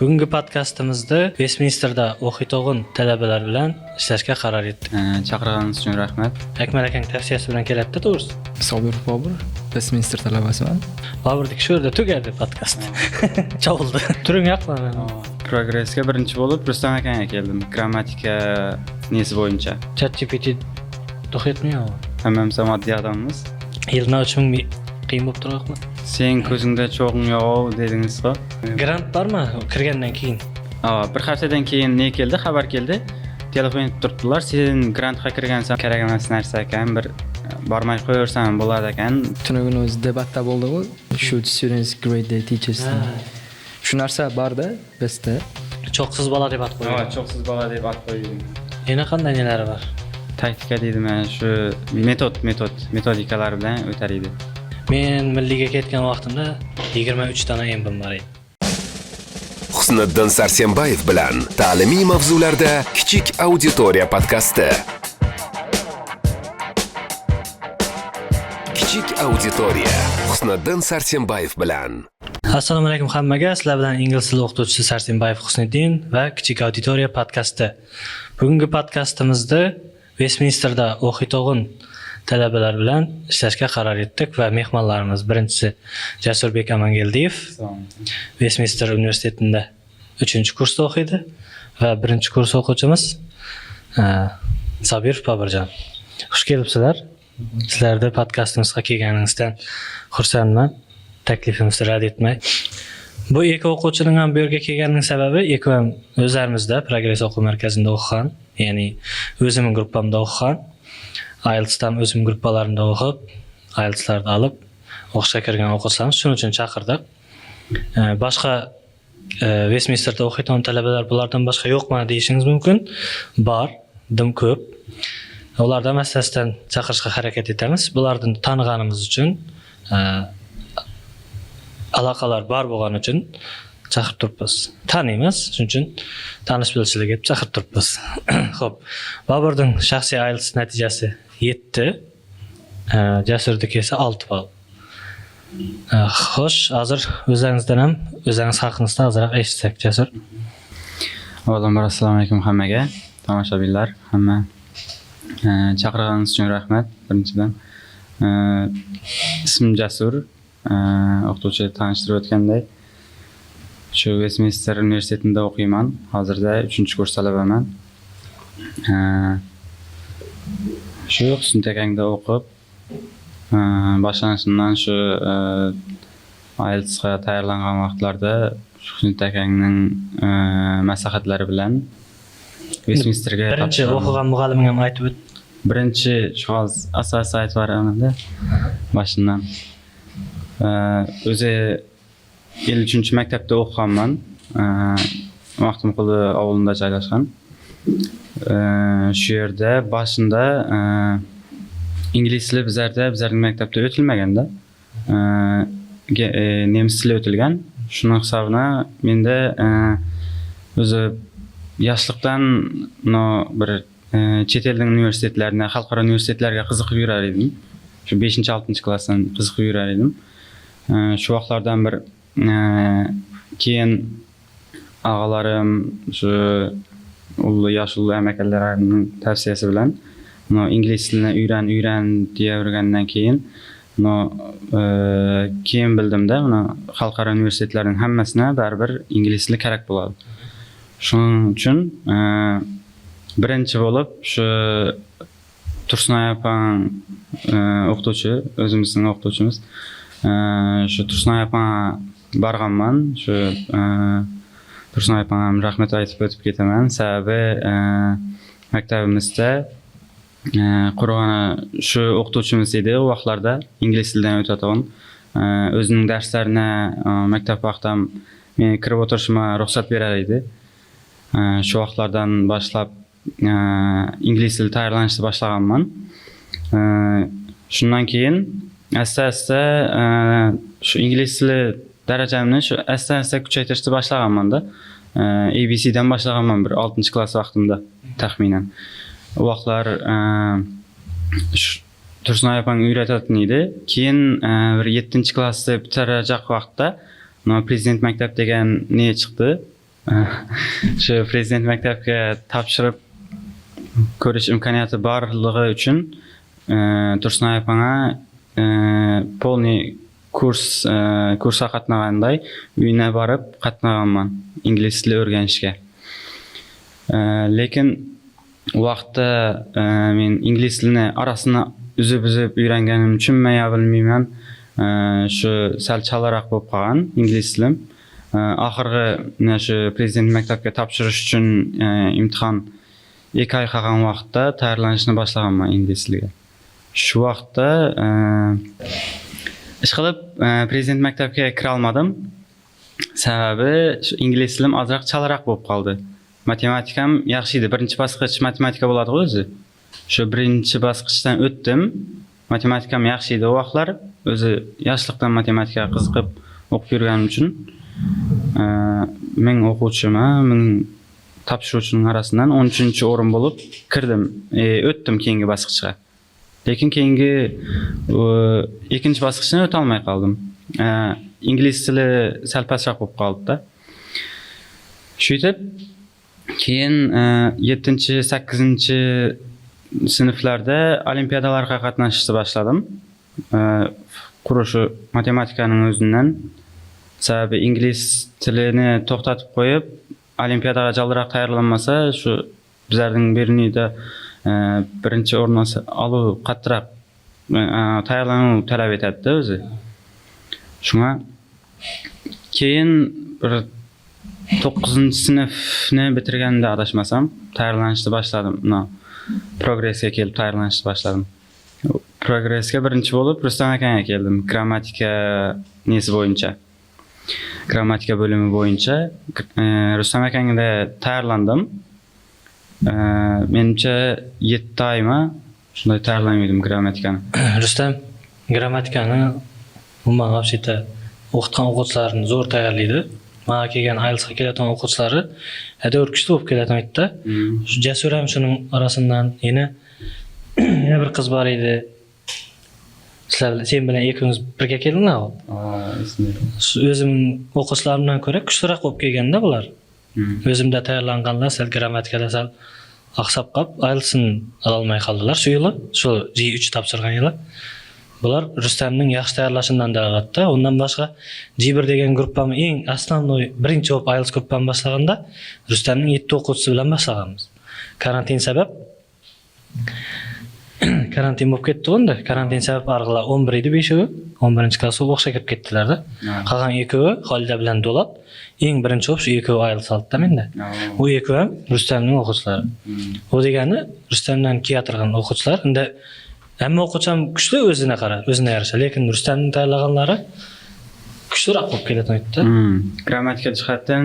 Bugungi podkastimizda Westminsterda o'qiyotgan talabalar bilan ishlashga qaror etdik. Chaqirganingiz uchun rahmat. Akmal akang tavsiyasi bilan keladi to'g'risi. Sobir Bobur, Westminster talabasiman. Boburdik shu yerda tugadi podkast. Chavuldi. Turing yoqmadi. Progressga birinchi bo'lib Rustam akanga keldim. Grammatika nesi bo'yicha. ChatGPT o'qiyotmaymi? Hammamiz moddiy odammiz. Yilni 3000 qiyin bo'lib turmoqmi? Sen ko'zingda cho'g'ing yo'q dedingiz-ku. Grant bormi kirgandan keyin? Bir haftadan keyin ne keldi? Xabar keldi. Telefon turibdilar. Sen grantga kirgansan, kerak emas narsa ekan, bir bormay qo'yarsan bo'ladi ekan. Tunugini o'zi debatda bo'ldi-ku. Should students grade their teachers? Shu narsa borda bizda. Cho'qsiz bola deb at qo'ygan. Cho'qsiz bola deb at qo'ygan. Yana qanday nelari bor? Taktika deydim, shu metodikalar bilan o'tar edi. Men milliyga ketgan vaqtimda 23 dona embim bor edi. Husniddin Sarsenbayev bilan ta'limiy mavzularda kichik auditoriya podkasti. Kichik auditoriya Husniddin Sarsenbayev bilan. Assalomu alaykum hammaga. Sizlar bilan ingliz tili o'qituvchisi Sarsenbayev Husniddin va kichik auditoriya podkasti. Bugungi podkastimizda Westminsterda o'qiyotgan talabalar bilan ishlashga qaror etdik va mehmonlarimiz birinchisi Jasurbek Amangeldiyev Westminster universitetida 3-kursda o'qiydi va birinchi kurs o'quvchimiz Sobir Boburjon. Xush kelibsizlar. Sizlarni podkastimizga kelganingizdan xursandman. Taklifimizni rad etmay. Bu ikki o'quvchining ham bu yerga kelganining sababi ikki ham o'zlarimizda Progress o'quv markazida o'qigan, ya'ni o'zimning gruppamda o'qigan. IELTS'dan o'zim gruppalarimda o'qib, IELTS'larni olib, o'qishga kirgan o'qisamiz. Shuning uchun chaqirdik. Boshqa Westminsterda o'qiyotgan talabalar bulardan boshqa yo'qmi deyishingiz mumkin. Bor, dim ko'p. Ulardan masalasidan chaqirishga harakat etamiz. Bularni taniganimiz uchun, aloqalar bor bo'lgani uchun chaqirib turibmiz. Taniymiz, shuning uchun tanish bilishlik deb chaqirib turibmiz. Xo'p, Boburning shaxsiy IELTS natijasi 7, Jasurdagi esa 6 ball. Xo'sh, hozir o'zingizdan ham o'zingiz haqingizda ozroq eshitsak, Jasur. Avvalambor assalomu alaykum hammaga, tomoshabinlar, hamma. Chaqirganingiz uchun rahmat birinchidan. Ismim Jasur, o'qituvchi tanishtirib o'tganday. Shu Westminster universitetida o'qiyman. Hozirda 3-kurs talabaman. Shu Husniddin akangda o'qib, boshlanishidan shu IELTS'ga tayyorlangan vaqtlarda Husniddin akangning maslahatlari bilan Westminsterga birinchi o'qigan muallimim ham aytib o'tdi. Birinchi shu asosiy aytib beraman-da boshdan. O'zi 53-maktabda o'qiganman. Vaqtimquli ovulida joylashgan. Shu yerda boshida ingliz tili bizlarning maktabda o'tilmaganda, nemis tili o'tilgan. Shuning hisobiga menda o'zi yoshlikdan bir chet elning universitetlarına, xalqaro universitetlarga qiziqib yurar edim. Shu 5-6 klassdan qiziqib yurar edim. Shu vaqtlardan bir keyin ağalarim, shu yoshul amakalarning tavsiyasi bilan ingliz tilini o'yran deyavergandan keyin keyin bildimda, xalqaro universitetlarning hammasina baribir ingliz tili kerak bo'ladi. Shuning uchun birinchi bo'lib shu Tursunoy opam o'qituvchi, o'zimizning o'qituvchimiz. Shu Tursunoy opam borganman. Shu Tursunoy opam rahmat aytib o'tib ketaman. Sababi maktabimizda qurg'ani shu o'qituvchimiz edi. U vaqtlarda ingliz tilidan o'tadigan. O'zining darslarini maktab vaqtim men kirib o'tirishimga ruxsat berar edi. Shu vaqtlardan boshlab ingliz tili tayyorlanishni boshlaganman. Shundan keyin asta-asta shu ingliz tili darajamni shu asta-asta kuchaytirishni boshlaganman-da. ABC'dan boshlaganman bir 6-klass vaqtimda taxminan. U vaqtlar Tursunoy opam o'rgatgan edi. Keyin bir 7-klassni bitirajak vaqtda Prezident maktab degan ne chiqdi. Shu prezident maktabga topshirib ko'rish imkoniyati borligi uchun Tursunoyev anga polniy kursga qatnaganday uyina borib qatnaganman ingliz tili o'rganishga. Lekin vaqtda men ingliz tilini arasini uzib o'rganganim uchun men bilmayman, shu sal chalaroq bo'lib qolgan ingliz tilim. Oxirgi shu prezident maktabga topshirish uchun imtihon 2 oy qolgan vaqtda tayyorlanishni boshlaganman ingliz tiliga. Shu vaqtda ishqilib prezident maktabga kira olmadim. Sababi shu ingliz tilim ozroq chalaroq bo'lib qoldi. Matematikam yaxshi edi. Birinchi bosqich matematika bo'ladi-ku o'zi. Shu birinchi bosqichdan o'tdim. Matematikam yaxshi edi o vaqtlar. O'zi yoshlikdan matematikaga qiziqib o'qib yurganim uchun men o'quvchima, men topshiruvchining arasidan 13-o'rin bo'lib kirdim, o'tdim keyingi bosqichga. Lekin keyingi ikkinchi bosqichni o'ta olmay qoldim. Ingliz tili sal pastroq bo'lib qoldi-da. Shu etib keyin 7-8 sinflarda olimpiadalarga qatnashishni boshladim. Qurishi matematikaning o'zidan. Sababi ingliz tilini to'xtatib qo'yib, olimpiadaga jaldiroq tayyorlanmasa, shu bizlarning berinida birinchi o'rin olib qattiroq tayyorlanu talab etadi o'zi. Shunga keyin bir 9-sinfni bitirganda adashmasam, tayyorlanishni boshladim. Progressga kelib tayyorlanishni boshladim. Progressga birinchi bo'lib Rustam akaga keldim. Grammatika nesi bo'yicha. Grammatika bölümü bo'yicha Rustam akaga tayyorlandim. Menimcha 7 oyma shunday tayyorlandim grammatikani. Rustam grammatikani umuman вообще-то o'qitgan o'quvchilarini zo'r tayyorlaydi. Menga kelgan IELTSga keladigan o'quvchilari hada o'rkishli bo'lib keladi aytdi. Shu Jasur ham shuning orasidan yana bir qiz bor edi. Sen bilan ikkingiz birga keldinglar. O'zimning o'quvchilarimdan ko'ra kuchliroq bo'lib kelganda bular. O'zimda tayyorlanganlar sal grammatikada sal aqsab qolib, IELTS'ni ola olmay qoldilar shu yili, shu G3 topshirgan yili. Bular Rustamning yaxshi tayyorlashidan dalolatda. Undan boshqa G1 degan gruppani eng asosiy birinchi bo'lib IELTS gruppani boshlaganda Rustamning 7 o'quvchisi bilan boshlaganmiz. Karantin sabab karantin bo'lib ketdi unda. Karantin sabab arg'lar 11 edi, 5-ovi 11-klassga o'qishga kirib ketdilar-da. Qolgan 2-ovi Xolida bilan Do'lat eng birinchi bo'lib shu 2-ovi IELTS oldi-da menda. U 2-ovi ham Rustamning o'quvchilari. U degani Rustamdan keyatirgan o'quvchilar. Unda hamma o'quvchi ham kuchli o'zine qara, o'zine yarasha, lekin Rustamning tayyorlaganlari kuchliroq bo'lib keladi aytdi. Grammatika jihatdan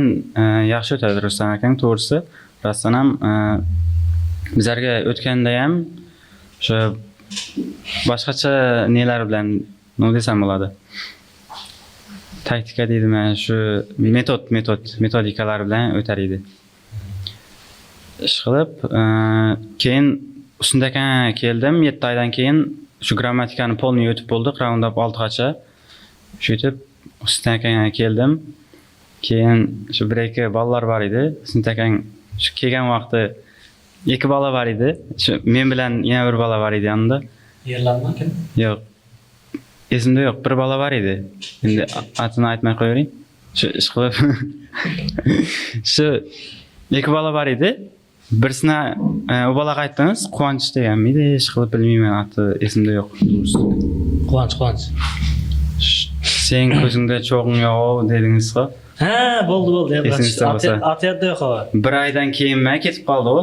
yaxshi o'tadi Rustam akang, to'g'risi. Rostdan ham bizlarga o'tganda ham shu boshqacha nelar bilan nima desam bo'ladi? Taktika deydimi, shu metodikalar bilan o'tar edi. Ishqilib, keyin Ustundakan keldim, 7 oydan keyin shu grammatikani polniy o'tib bo'ldik, roundab 6gacha. Shu etib Ustundakan keldim. Keyin shu 1-2 bolalar bor edi. Ustundakan shu kelgan vaqtda 2 bola bor edi. Shu men bilan yana bir bola bor edi yanında. Yerlarmi kim? Yo'q. Esimda yo'q, bir bola bor edi. Endi atini aytmay qo'yavering. Shu ishqilib shu 2 bola bor edi. Birisini o bolaga aytdingiz, Quvonch deganmidi? Ishqilib bilmayman, ati esimda yo'q. Quvonch. Sen ko'zingda cho'g'ing yo'q dedingiz-ku. Ha, bo'ldi. Ati yodda yo'q. Bir oydan keyinmi ketib qoldi u.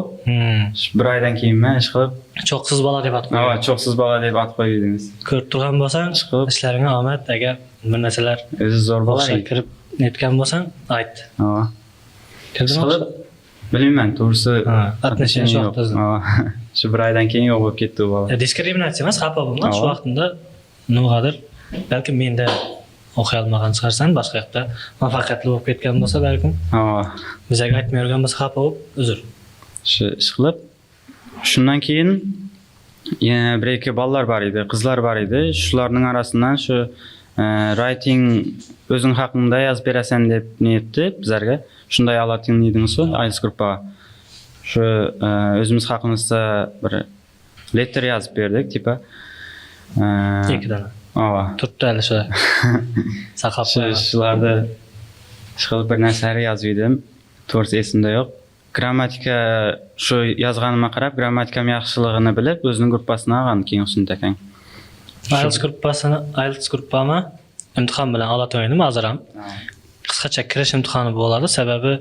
Bir oydan keyinmi ishqilib cho'qsiz bola deb atib qo'ydingiz. Ha, cho'qsiz bola deb atib qo'ydingiz. Ko'rib turgan bo'lsang, ishlaringga omad, agar bir narsalar o'zi zo'r bola kirib netgan bo'lsang, ayt. Ha. Kirdimi? Bilmayman, to'g'risi atnashing yo'q. Shu bir oydan keyin yo'q bo'lib ketdi u bola. Diskriminatsiya emas, xafa bo'lma. Shu vaqtda nimadir, balki menda o'qiy olmagan chiqarsan, boshqa yoqda muvaffaqiyatli bo'lib ketgan bo'lsa, balkim. Bizga aytmay yurgan bo'lsa, xafa bo'lib, uzr. Shu ish qilib, shundan keyin yana 1-2 bolalar bor edi, qizlar bor edi. Shularning arasidan shu writing özüň hakynda ýazyp berasen dep niýetdi bizlerge. Şunday alatyň diýdiňizmi IELTS gruppaga. Şu özümüz hakymyzda bir letter ýazyp berdik, tipa. 2 dana. Aba. Turpdy äli şu. Sakap. Şularda şol bir näseri ýazypdym. To'g'risi esimde ýok. Grammatika şu ýazganyma qarap, grammatikam ýaxşylygyny bilip, özüniň gruppasyna algan keyin Husnut akaň. IELTS gruppama imtihan bilen alatoýdym azaram. Kıskaça kiriş imtihanı bolady. Sebebi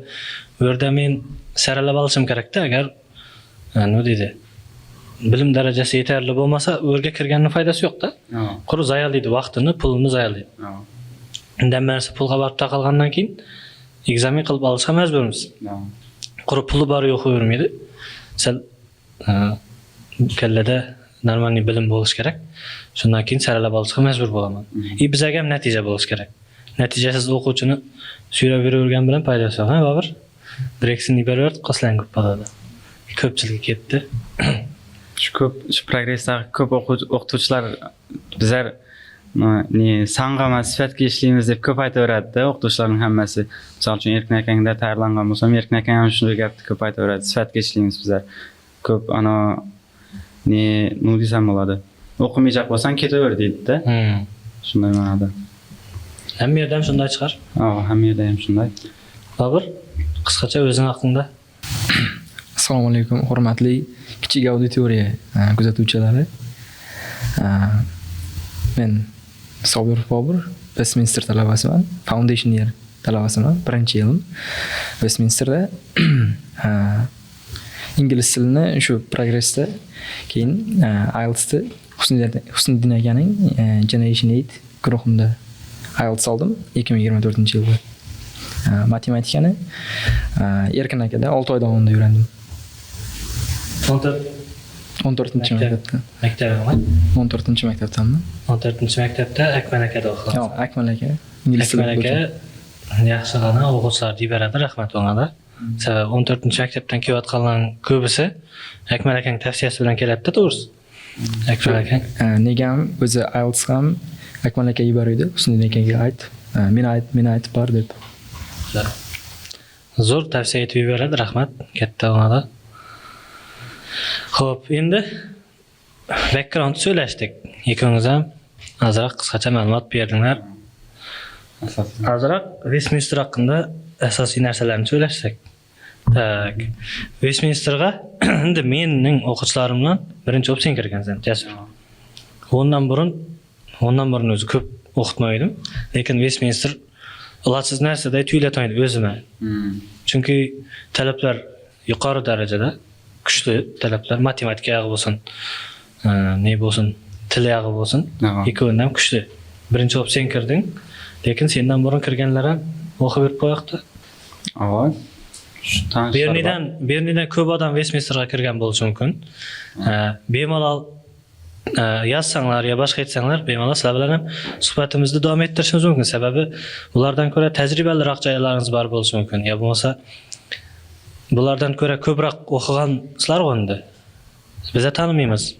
öýerde men saralap alışym kerekde. Eger ne diýdi? Bilim derejesi yeterli bolmasa öýerge kirgeniň faydasy ýok da. Kuru zaýalydy wagtyny, puluny zaýalydy. Indemmerse pulga baryp takalgandan keyin egzamin kılıp alışa mezburmiz. Kuru pulu bari ýok öýrmedi. Sen kellede normal bilim boluş gerek. Şundan keyin saralap alışa mezbur bolaman. Bize hem netije boluş gerek. Netijesiz okuwçuny süýrep berýän bilen paýdasy ýok, ha Babur? Direksiň berýärdi, gyslan gruppada da. Köpçüligi ketdi. Şu progressda köp okuwçylar bizler saňgama sifat geçliğimiz dep köp aýtyp berýärdi de, okuwçylaryň hemmesi. Misal üçin Erkin akaňda taýýarlangan bolsam, Erkin akaň hem şunu gapdy köp aýtyp berýärdi. Sifat geçliğimiz bizler köp ana ne diýsem bolady. Okumajak bolsan keteber diýdi de. Şunday manada. Hem ýerdem şunday çykar. Hem ýerde hem şunday. Babur, kıskaça özüň hakynda. Assalomu alaykum, hormatly kichik auditoriýa kuzatuvchilari. Men Sobir Bobur, Westminster talabasiman, Foundation year talabasiman, birinchi ýylim. Westminsterda ingliz tilini şu progressda keyin IELTS'da Husniddin akaning Generation 8 guruhunda IELTS aldım 2024 ýylda. Matematikani Erkin akada 6 oý dowamında öğrendim. 14. mektepde. Mektebime? 14. mektepden. 14. mektepde Akman akada okuýan. Yok, Akman aka. İngiliz Akman aka ýaxşy gana okuwçylar diýip beradi, rahmet oňa da. Sebäbi 14. mektepden kep atganlaryň köbüsi Akman akaň täwsiýesi bilen kelipdi, to'g'risi. Akman akaň Negam özü IELTS ham Akman aka ýeberýärdi. Husniddin akaga aýt. Men aýtyp bar dep. Zor täwsiýe etip beradi, rahmat. Ketdi oňa da. Hop, endi background söyleşdik. Ikiniz hem azrak kısaça malumat berdiňler. Azrak Westminster hakkında asasy närselerini söyleşdik. Tak. Westminsterga endi meniň okuwçylarym bilen birinji op sen kirgensen, Jasur. Ondan burun özü köp okutmaýdym. Lekin Westminster ulatsız närsede tüýletoýdy özüme. Çünkü talepler ýokary derejede. Güçlü talepler, matematik ýagy bolsun, ne bolsun, til ýagy bolsun, ikisinden güçlü. Birinji op sen kirdiň, lekin senden burun kirgenlere okup berip goýakdy. Berniden köp adam Westminsterga kirgen bolşy mümkin. Bemalal yazsaňlar ýa başga etseňler, bemalal sizler bilen hem suhbatymyzdy dowam etdirişimiz mümkin. Sebebi bulardan köre täjribelirak jaýlaryňyz bar bolşy mümkin. Ýa bolmasa bulardan köre köprak okugansızlar goňdy. Bize tanımaýmyz.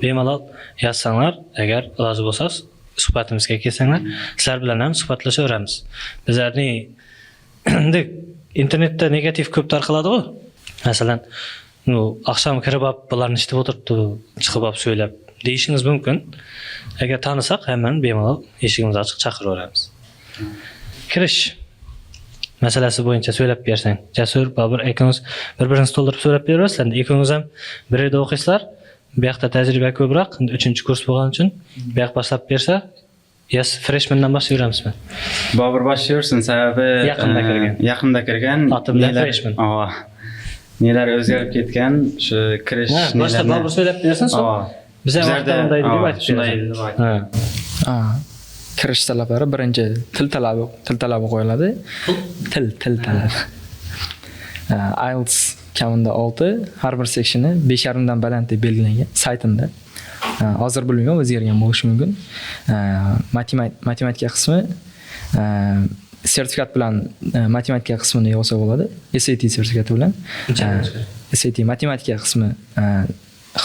Bemalal yazsaňlar, eger razy bolsaz, suhbatymyzga kelseňler, sizler bilen hem suhbatlaşa beremiz. Bizlerni internetde negatif köp tarkylady go. Masalan, akşam kirip ap bularny işitip oturupdy, çykyp ap söýlep diýişiňiz mümkin. Eger tanysak, hemen bemalal eşigimizi açyk çakyryp beremiz. Kiriş meselesi boyunca söylep berseň. Jasur, Babur, ekiniz bir-birinizi toldurup söylep berýärsler. Ekiniz hem bir ýerde okuýslar. Bu ýakda täjribe köprak, 3-nji kurs bolgan üçin bu ýak başlap berse, ýas freshmandan başlaýaramyzmy? Babur başlaýarsyn, sebäbi ýakynda kirgen. Atym bilen freshman. Neler özgerip ketken, şu kiriş nelerine. Başta Babur söylep bersin, soň bize wagtyndaýdy diýip aýtyp berýär. Kiriş talaplary birinji til talaby goýulady. Til talaby. IELTS kamında 6, har bir sectiony 5,5dan baland dep belgilengen saytynda. Hazır bilmiyorum, özgergen boluşy mümkin. Matematika kısmı sertifikat bilen matematika kısmını ýoksa bolady. SAT sertifikatı bilen. SAT matematika kısmı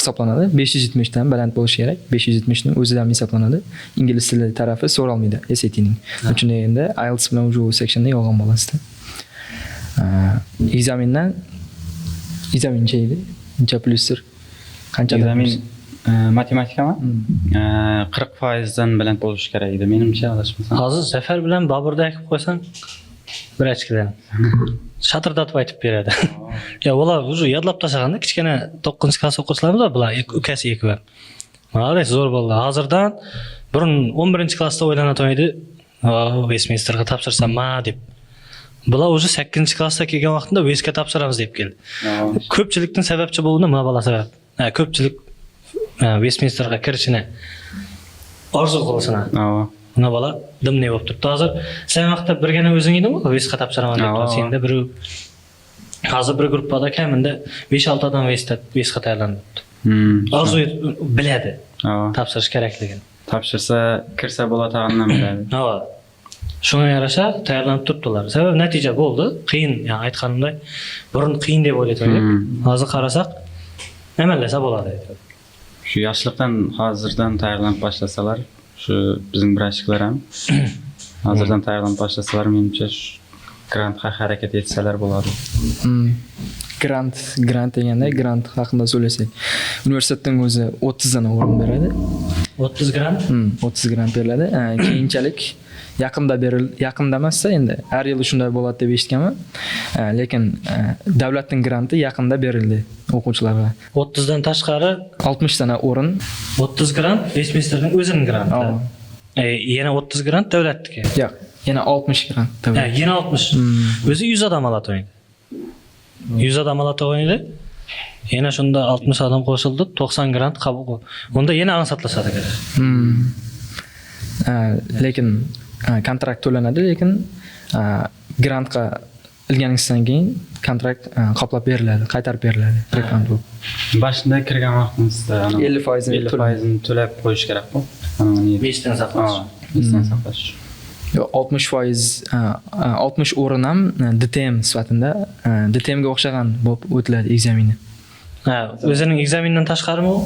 hisoblanadi. 570 dan baland bo'lishi kerak. 570 ning o'zidan hisoblanadi. Ingliz tili tarafi so'ralmaydi SAT ning. Uchun deganda IELTS bilan o'sha sectionda yolg'on bo'lasizda. Ekzamincha edi. Necha plyusdir? Qancha Ekzamin matematikami? 40% dan baland bo'lishi kerak edi. Menimcha adashmasam. Hozir Zafar bilan Boburda aytib qo'ysang, bir ochkidan shatirdatib aytib beradi. Ya ular уже yodlab tashlaganda kichkina 9-klass o'quvchilarimiz bor, bular ukasi ekib. Молодец, zo'r bo'ldi. Hozirdan burun 11-klassda o'ylanatmaydi. Westminsterga topshirsam deb. Bular уже 8-klassda kelgan vaqtida Westga topshiramiz deb keldi. Ko'pchilikning sababchi bo'lgani mana bola sabab. Ko'pchilik Westminsterga kirishini orzu qilsin. Mana bola dimne bo'lib turibdi. Hozir sen vaqtda birgina o'zing edingmi? Westga topshiraman deb senda bir hozir bir gruppada kamida 5-6 odam Westga tayyorlanibdi. Orzu biladi. Topshirish kerakligini. Topshirsa, kirsa bo'ladiganini biladi. Shunga yarasha tayyorlanib turibdilar. Sabab natija bo'ldi. Qiyin, ya'ni aytganimday, burun qiyin deb o'ylayotgandik. Hozir qarasak, amallasa bo'ladi. Shu yoshlikdan hozirdan tayyorlanib boshlasalar, shu bizning birashliklar ham hozirdan tayyorlanib boshlasalar, menimcha grantga harakat etsalar bo'ladi. Grant deganda grant haqida so'lasak, universitetning o'zi 30 dan o'rin beradi. 30 grant? 30 grant beriladi. Keyinchalik yaqinda emasda endi har yil shunday bo'ladi deb eshitganman. Lekin davlatning granti yaqinda berildi o'quvchilarga. 30 dan tashqari 60 dana o'rin. 30 grant Westminsterning o'zining granti. Yana 30 grant davlatniki. Yo'q, yana 60 grant davlat. Yana 60. O'zi 100 odam oladi. 100 odam oladi. Yana shunda 60 odam qo'shildi, 90 grant qabul qildi. Unda yana ansatlasadi kerak. Lekin kontrakt to'lanadi, lekin grantga ilganingizdan keyin kontrakt qoplab beriladi, qaytarib beriladi, refund bo'lib. Boshida kirgan vaqtingizda 50% to'lab qo'yish kerak bu. 5 dan saqlash. 5 dan saqlash. Yo'q, 60 o'rin ham DTM sifatida, DTM ga o'xshagan bo'lib o'tiladi ekzaminni. O'zining ekzamindan tashqarimi u?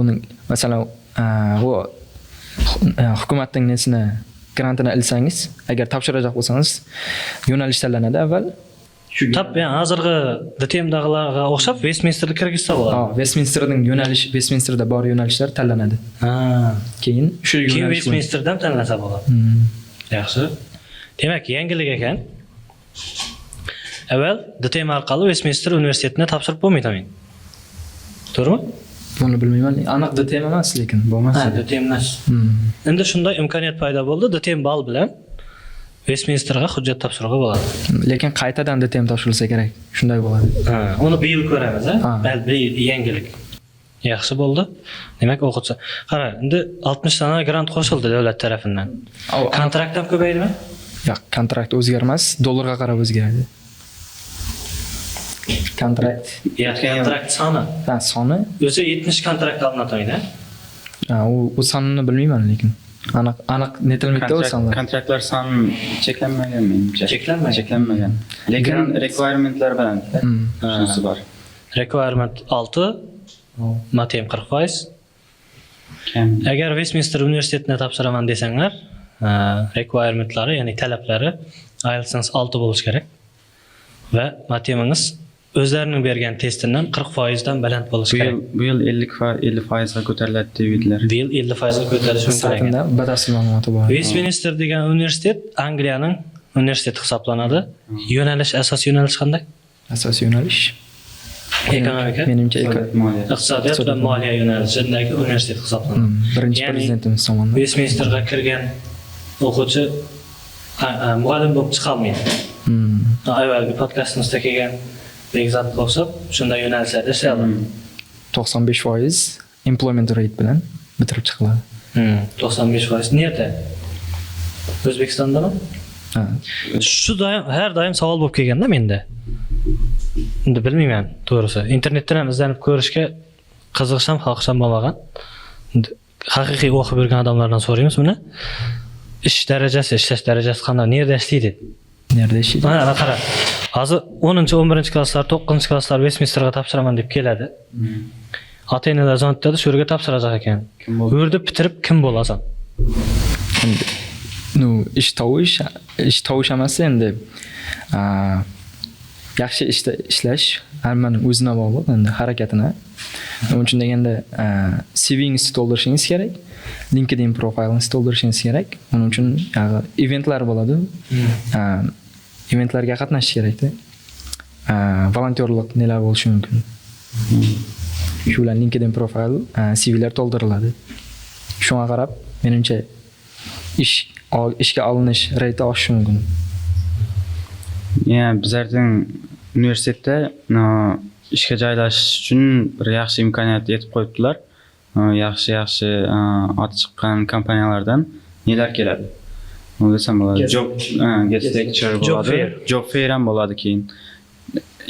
Uning masalan, u hukumatning nesini grantini ilsangiz, agar topshirajak bo'lsangiz, yo'nalish tanlanadi avval. Hozirgi DTMdagilarga o'xshab Westminsterga kirgizsa bo'ladi. Westminsterning Westminsterda bor yo'nalishlar tanlanadi. Keyin shu yo'nalish Westminsterdan tanlasa bo'ladi. Yaxshi. Demak, yangilik ekan. Avval DTM orqali Westminster universitetini topshirib bo'lmaydi. To'g'rimi? Buni bilmayman. Aniq DTM emas, lekin bo'lmasa. DTM emas. Endi shunday imkoniyat paydo bo'ldi. DTM ball bilan Westminsterga hujjat topshirishga bo'ladi. Lekin qaytadan DTM topshirilsa kerak. Shunday bo'ladi. Uni bu yil ko'ramiz, Balki yangilik. Yaxshi bo'ldi. Demak, o'quvchi. Qara, endi 60 dana grant qo'shildi davlat tomonidan. Kontrakt ham ko'paydimi? Yo'q, kontrakt o'zgarmas, dollarga qarab o'zgaradi. Kontrakt soni. Soni o'zi 70 kontrakt olinadi. U sonini bilmayman, lekin aniq netilmaydi u sonlar. Kontraktlar soni cheklanmagan menimcha. Cheklanmagan. Lekin requirementlar bilan shunisi bor. Requirement 6, matem 40%. Agar Westminster universitetini topshiraman desanglar, requirementlari, ya'ni talablari IELTS 6 bo'lishi kerak va matemingiz o'zlarining bergan testidan 40% dan baland bo'lishi kerak. Bu yil 50% ga ko'tariladi deydilar. Bu yil 50% ga ko'tarilishi mumkin. Batafsil ma'lumoti bor. Westminster degan universitet Angliyaning universiteti hisoblanadi. Yo'nalish, asosiy yo'nalish qanday? Asosiy yo'nalish ekonomika. Menimcha iqtisodiyot va moliya yo'nalishidagi universitet hisoblanadi. Birinchi prezidentimiz tomonidan Westminsterga kirgan o'quvchi muallim bo'lib chiqa olmaydi. Avvalgi podkastimizda kelgan Begzat o'xshab shunday yo'nalishlarda ishlaydi. 95% employment rate bilan bitirib chiqiladi. 95% niyati. O'zbekistondami? Shu har doim savol bo'lib kelganda menda. Endi bilmayman, to'g'risi. Internetdan ham izlanib ko'rishga qiziqishim, xohishim bo'lmagan. Haqiqiy o'qib yurgan odamlardan so'raymiz buni. Ishlash darajasi qanday? Nerda ishlaydi? Nerda ishlaydi? Mana qara. Hozir 10-11-klasslar, 9-klasslar Westminsterga topshiraman deb keladi. Ata-enalar zantda shu yerga topshirajak ekan. Bu yerda bitirib kim bo'lasan? Endi ну ish tovush emas endi yaxshi ishlash hammaning o'zina bog'liq endi harakatini. Uning uchun deganda CV'ingizni to'ldirishingiz kerak, LinkedIn profilingizni to'ldirishingiz kerak. Uning uchun eventlar bo'ladi. Eventlarga qatnashish kerakda. Volontyorlik nelar bo'lishi mumkin. Shu bilan LinkedIn profil, CV'lar to'ldiriladi. Shunga qarab, menimcha ishga olinish rate oshishi mumkin. Ya bizlarning universitetda ishga joylashish uchun bir yaxshi imkoniyat yetib qo'yibdilar. Yaxshi oti chiqqan kompaniyalardan nelar keladi? Nima desam bo'ladi? Guest lecture bo'ladi. Job fair ham bo'ladi keyin.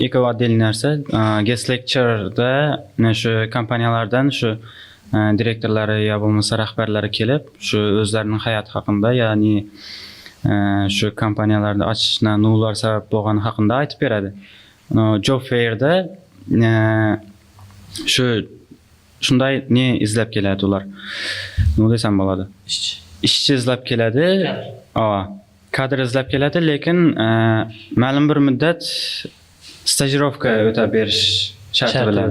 Eko отдельный narsa. Guest lecture'da shu kompaniyalardan shu direktorlari yo bo'lmasa rahbarlari kelib, shu o'zlarining hayoti haqida, ya'ni shu kompaniyalarni ochishdan nollar sabab bo'lgani haqida aytib beradi. Job fairda shunday ne izlab keladi ular. Nima desam bo'ladi? Ishchi izlab keladi. Kadr izlab keladi, lekin ma'lum bir muddat stajirovka o'tab berish sharti bilan.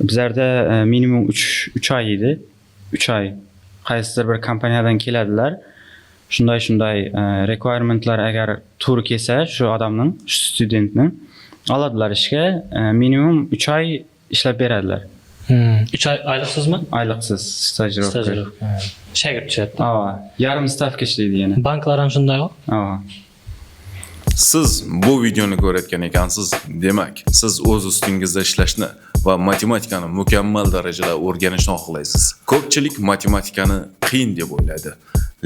Bizlarda minimum 3 oy edi. 3 oy. Qaysidir bir kompaniyadan keladilar. Shunday requirementlar agar to'g'ri kelsa, shu odamning, shu studentning oladilar ishga, minimum 3 oy ishlab beradilar. 3 oy oyliqsizmi? Oyliqsiz stajirovka. Shagird tushadi. Yarim stavka ishlaydi yana. Banklar ham shunday-ku. Siz bu videoni ko'rayotgan ekansiz, demak, siz o'z ustingizda ishlashni va matematikani mukammal darajada o'rganishni xohlaysiz. Ko'pchilik matematikani qiyin deb o'ylaydi,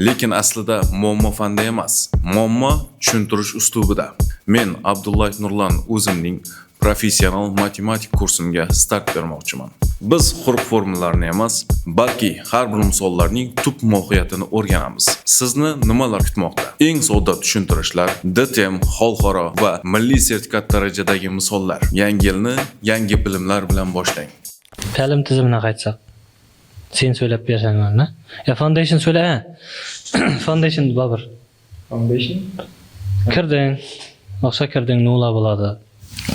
lekin aslida muammo fanda emas, muammo tushuntirish uslubida. Men Abdulloh Nurlan o'zimning professional matematik kursimga start bermoqchiman. Biz quruq formulalarni emas, balki har bir misollarning tub mohiyatini o'rganamiz. Sizni nimalar kutmoqda? Eng sodda tushuntirishlar, DTM, xalqaro va milliy sertifikat darajadagi misollar. Yangi yilni yangi bilimlar bilan boshlang. Ta'lim tizimini qaytsak. Sen söylep bersen bana. Ya foundation söyle ha. Foundation babır. Foundation? Kirding ne ola bo'ladi?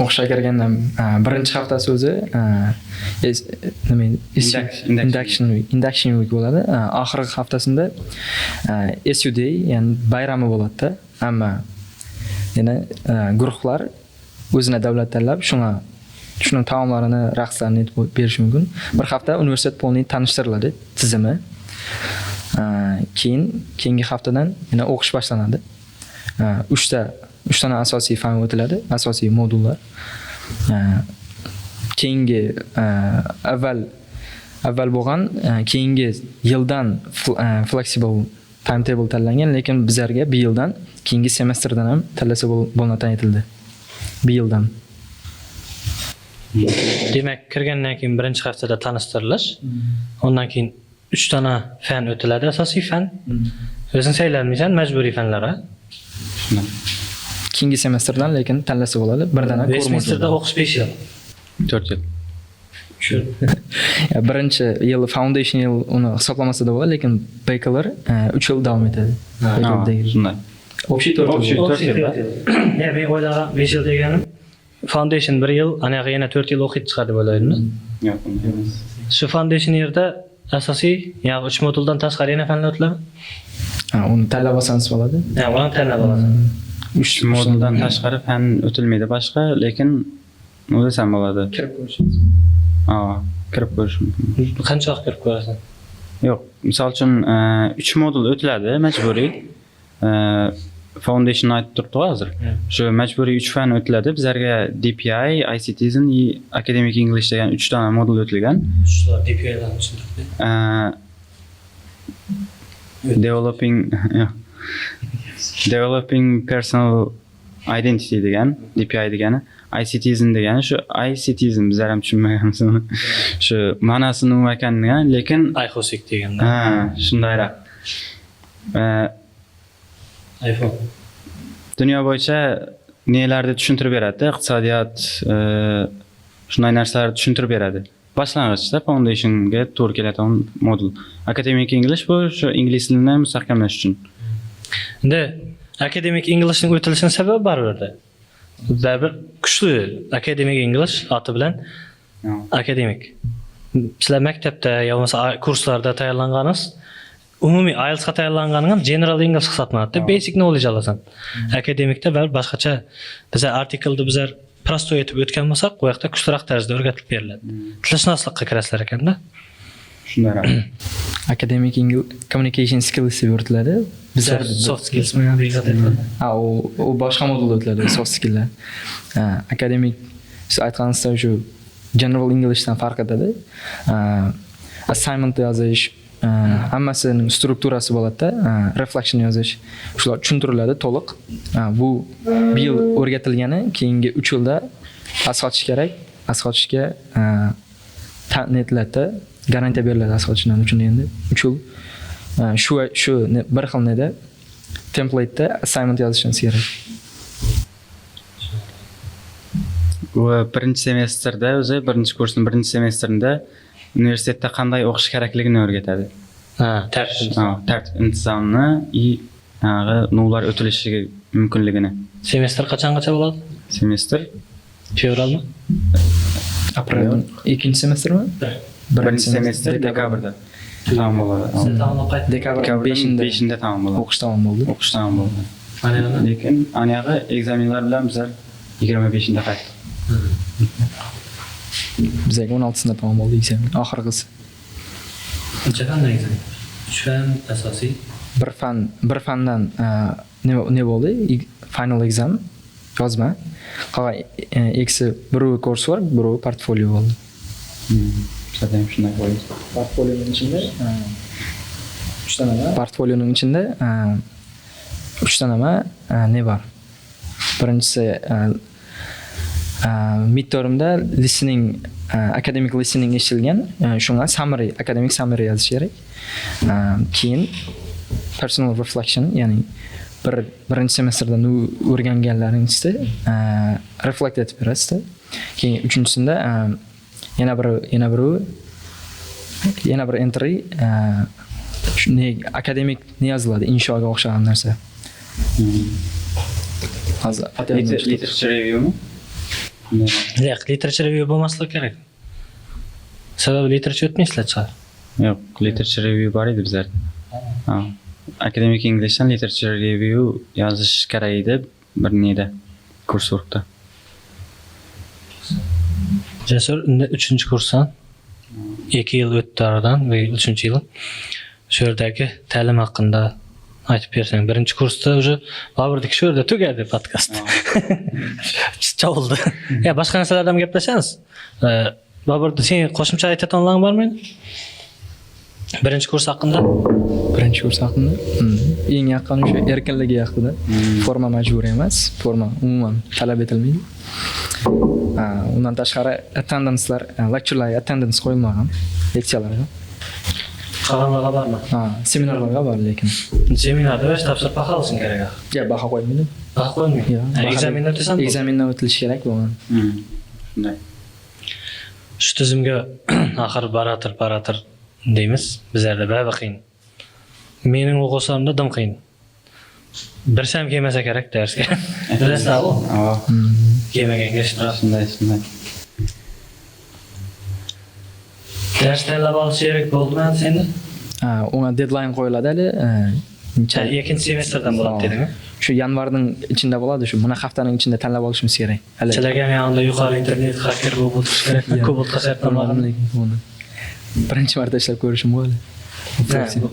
O'qishga kirgandan birinchi haftasi o'zi induction week bo'ladi. Oxirgi haftasida SUD, ya'ni bayrami bo'ladi-da. Ammo yana guruhlar o'zini davlat tanlab, shuning taomlarini, raqslarini aytib berish mumkin. Bir hafta universitet polniy tanishtiriladi tizimi. Keyingi haftadan yana o'qish boshlanadi. 3 tane asosiy fan o'tiladi, asosiy modullar. Keyingi avval bo'lgan, keyingi yildan flexible timetable tanlangan, lekin bizlarga bir yildan keyingi semestrdan ham tanlasa bo'ladigan aytildi. Bir yildan. Demak, kirgandan keyin birinchi haftada tanishtirilish, ondan keyin 3 tane fan o'tiladi, asosiy fan. O'zing saylanmaysan, majburiy fanlar ha. Keyingi semestrdan lekin tanlasa bo'ladi. Birdan semestrda o'qish 5 yil. 4 yil. Birinchi yil foundation yil uni hisoblamasada bo'ladi, lekin bachelor 3 yil davom etadi. Shunday. Общий 4 yil. Ya men o'ylagan 5 yil deganim foundation 1 yil, anaqa yana 4 yil o'qib chiqadi bo'ladimi? Yo'q, emas. Shu foundation yerda asosiy, ya'ni 3 moduldan tashqari yana fanlar o'tiladi. Uni tanlab olsangiz bo'ladi. Uni tanlab olasiz. 3 moduldan tashqari fan o'tilmaydi boshqa, lekin nima desam bo'ladi? Kirib ko'rishingiz. Kirib ko'rish mumkin. Qancha vaqt kirib ko'rasan? Yo'q, misol uchun 3 modul o'tiladi majburiy. Foundation aytib turibdi hozir. Shu majburiy 3 fan o'tiladi. Bizlarga DPI, ICTism, Academic English degan 3 dona modul o'tilgan. Shular DPI-dan tushuntirdi. Developing personal identity degan, DPI degani, ICTism degani, shu ICTism bizlar ham tushunmaganmiz uni. Shu ma'nosi nima ekanini, lekin iHosting deganda. Shundayroq. iPhone. Dunyo bo'yicha nelarni tushuntirib beradi, iqtisodiyot, shunday narsalarni tushuntirib beradi. Boshlang'ichda foundationga to'g'ri keladigan modul. Academic English bu shu ingliz tilini mustahkamlash uchun. Endi akademik Englishning o'tilishining sababi bor bu yerda. Baribir kuchli akademik English oti bilan akademik. Sizlar maktabda yoki kurslarda tayyorlanganingiz umumiy IELTSga tayyorlanganing ham general English hisoblanadi. Basic knowledge olasan. Akademikda baribir boshqacha bizlar artikelda bizlar prostoy etib o'tgan bo'lsak, bu yoqda kuchliroq tarzda o'rgatib beriladi. Tilshunoslikqa kirasizlar ekanda. Shunday. Academic communication skills deb yuritiladi. Bizlar soft skills bilan birga o'tadi. U boshqa modulda o'tiladi, soft skilllar. Academic siz aytganingizda shu general Englishdan farq etadi. Assignment yozish, hammasining strukturasi bo'ladi-da, reflection yozish, shular tushuntiriladi to'liq. Bu bir yil o'rgatilgani, keyingi 3 yilda asqotish kerak. Asqotishga netiladi, garantiya beriladi asqotishdan uchun endi 3 yil. Shu bir xil neda template'da assignment yozishingiz kerak. Va birinchi semestrda o'zi birinchi kursning birinchi semestrida universitetda qanday o'qish kerakligini o'rgatadi. Tartib intizomni nuvlar o'tilishi mumkinligini. Semestr qachongacha bo'ladi? Semestr fevralmi? Aprel. Ikkinchi semestrmi? Birinchi semestr dekabrda tamom bo'ladi. Dekabr 5-da tamom bo'ladi. o'qish tamom bo'ldi. O'qish tamom bo'ldi. Lekin aniyag'i ekzamenlar bilan bizlar 25-da qaytdik. Bizga 16-sida tamom bo'ldi ekzamen, oxirgisi. Qancha qanday ekzamen? 3 fan asosiy. Bir fandan ne bo'ldi? Final exam yozma. Qolgan eksi biri coursework, biri portfolio bo'ldi. Bizda ham shunday bo'ldi. Portfolioning ichida 3 ta nima? Portfolioning ichida 3 ta nima ne bor? Birinchisi midtermda listening academic listening eshitilgan, shunga summary, academic summary yozish kerak. Keyin personal reflection, ya'ni birinchi semestrda o'rganganlaringizda reflect etib berasizda. Keyin uchinchisida yana bir entry akademik ne yoziladi, inshoga o'xshagan narsa. Hozir literature reviewmi? Yo'q, literature review bo'lmasligi kerak. Sababi literature o'tmaysizlar chiqar. Yo'q, literature review bor edi bizlarda. Academic Englishdan literature review yozish kerak edi bir neda kursworkda. Jasur 3-kursdan 2 yil o'tdi oradan va 3-yil shu yerdagi ta'lim haqida aytib bersang. Birinchi kursda уже Baburdik shu yerda tugadi podkast. Chavuldi. Ya boshqa narsalardan ham gaplashamiz. Baburda sen qo'shimcha aytadiganlaring bormi? Birinchi kurs haqida? Birinchi kurs haqida eng yaqin o'sha erkinligi haqida. Forma majburiy emas, forma umuman talab etilmaydi. Undan tashqari attendancelar, lecturelar attendance qo'yilmagan leksiyalarga. Qolganlarga bormi? Seminarlarga bor lekin. Seminarda o'z topshiriq baho olsin kerak. Ya baho qo'ymaydi. Baho qo'ymaydi. Ekzamindan o'tasan. Ekzamindan o'tilishi kerak bo'lgan. Shunday. Shu tizimga axir baratir deymiz. Bizlarda ba'zi qiyin. Mening o'qisam dim qiyin. Birsam kelmasa kerak darsga. Bilasizmi? Kelmaganga Shunday. Ders tanlab olish kerak bo'ldimi senda? Unga deadline qo'yiladi hali. Ikkinchi semestrdan bo'ladi dedingmi? Shu yanvarning ichida bo'ladi, shu mana haftaning ichida tanlab olishimiz kerak. Hali Sizlarga ham yuqori internet hacker bo'lib o'tish kerak. Ko'p qasayapman. Birinchi marta ishlab ko'rishim bo'ldi.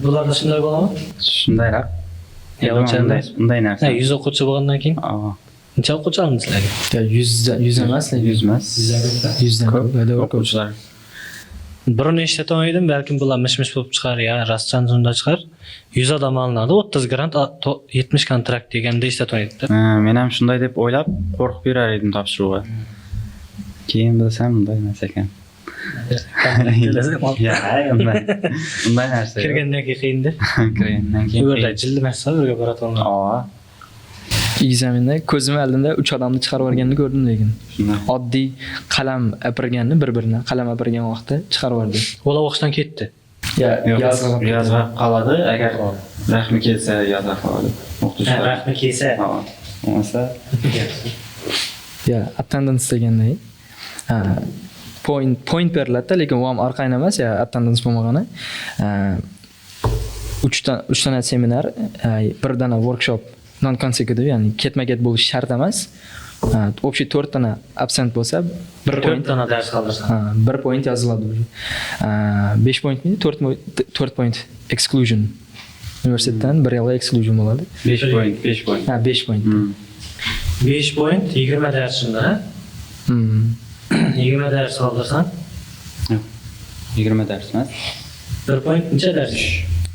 Bularda shunday bo'ladimi? Shundayroq. Unday narsa. 100 o'quvchi bo'lgandan keyin necha o'quvchi oldingiz sizlarga? 100 emas, 100 emas. 100dan ko'p O'quvchilar. Birini eshitib edim, balkim bular mish-mish bo'lib chiqar, ya rostdan zunda chiqar. 100 odam olinadi, 30 grant, 70 kontrakt deganda eshitib edim. Men ham shunday deb o'ylab, qo'rqib yurar edim topshiruvga. Keyin bilsam bunday emas ekan. Unday narsa. Kirgandan keyin qiyindi. Kirgandan keyin. Bu yerda jildimasdan birga boradiganlar. Ekzaminda ko'zim oldimda 3 odamni chiqarib yuborganini ko'rdim lekin. Shunday. Oddiy qalam apirganni bir-biridan qalam apirgan vaqtda chiqarib yubordi. Ular o'qishdan ketdi. Yozga qoladi, agar rahmi kelsa yozga qoladi. O'qituvchilar. Rahmi kelsa. Ha, bo'lmasa Ya, attendance deganda point beriladi, lekin u ham orqayn emas, ya attendance bo'lmagani. 3 dana seminar, bir dana workshop non consecutive, ya'ni ketma-ket bo'lishi shart emas. Общий 4 dana absent bo'lsa, 1 point dana dars qoldirsan. 1 point yoziladi. 5 pointmi? 4 point exclusion. Universitetdan 1 yilga exclusion bo'ladi. 5 point. Ha, 5 point. 5 point 20 darsında. 20 ders qoldirsan, Yo'q. 20 dars emas. 1 point necha dars?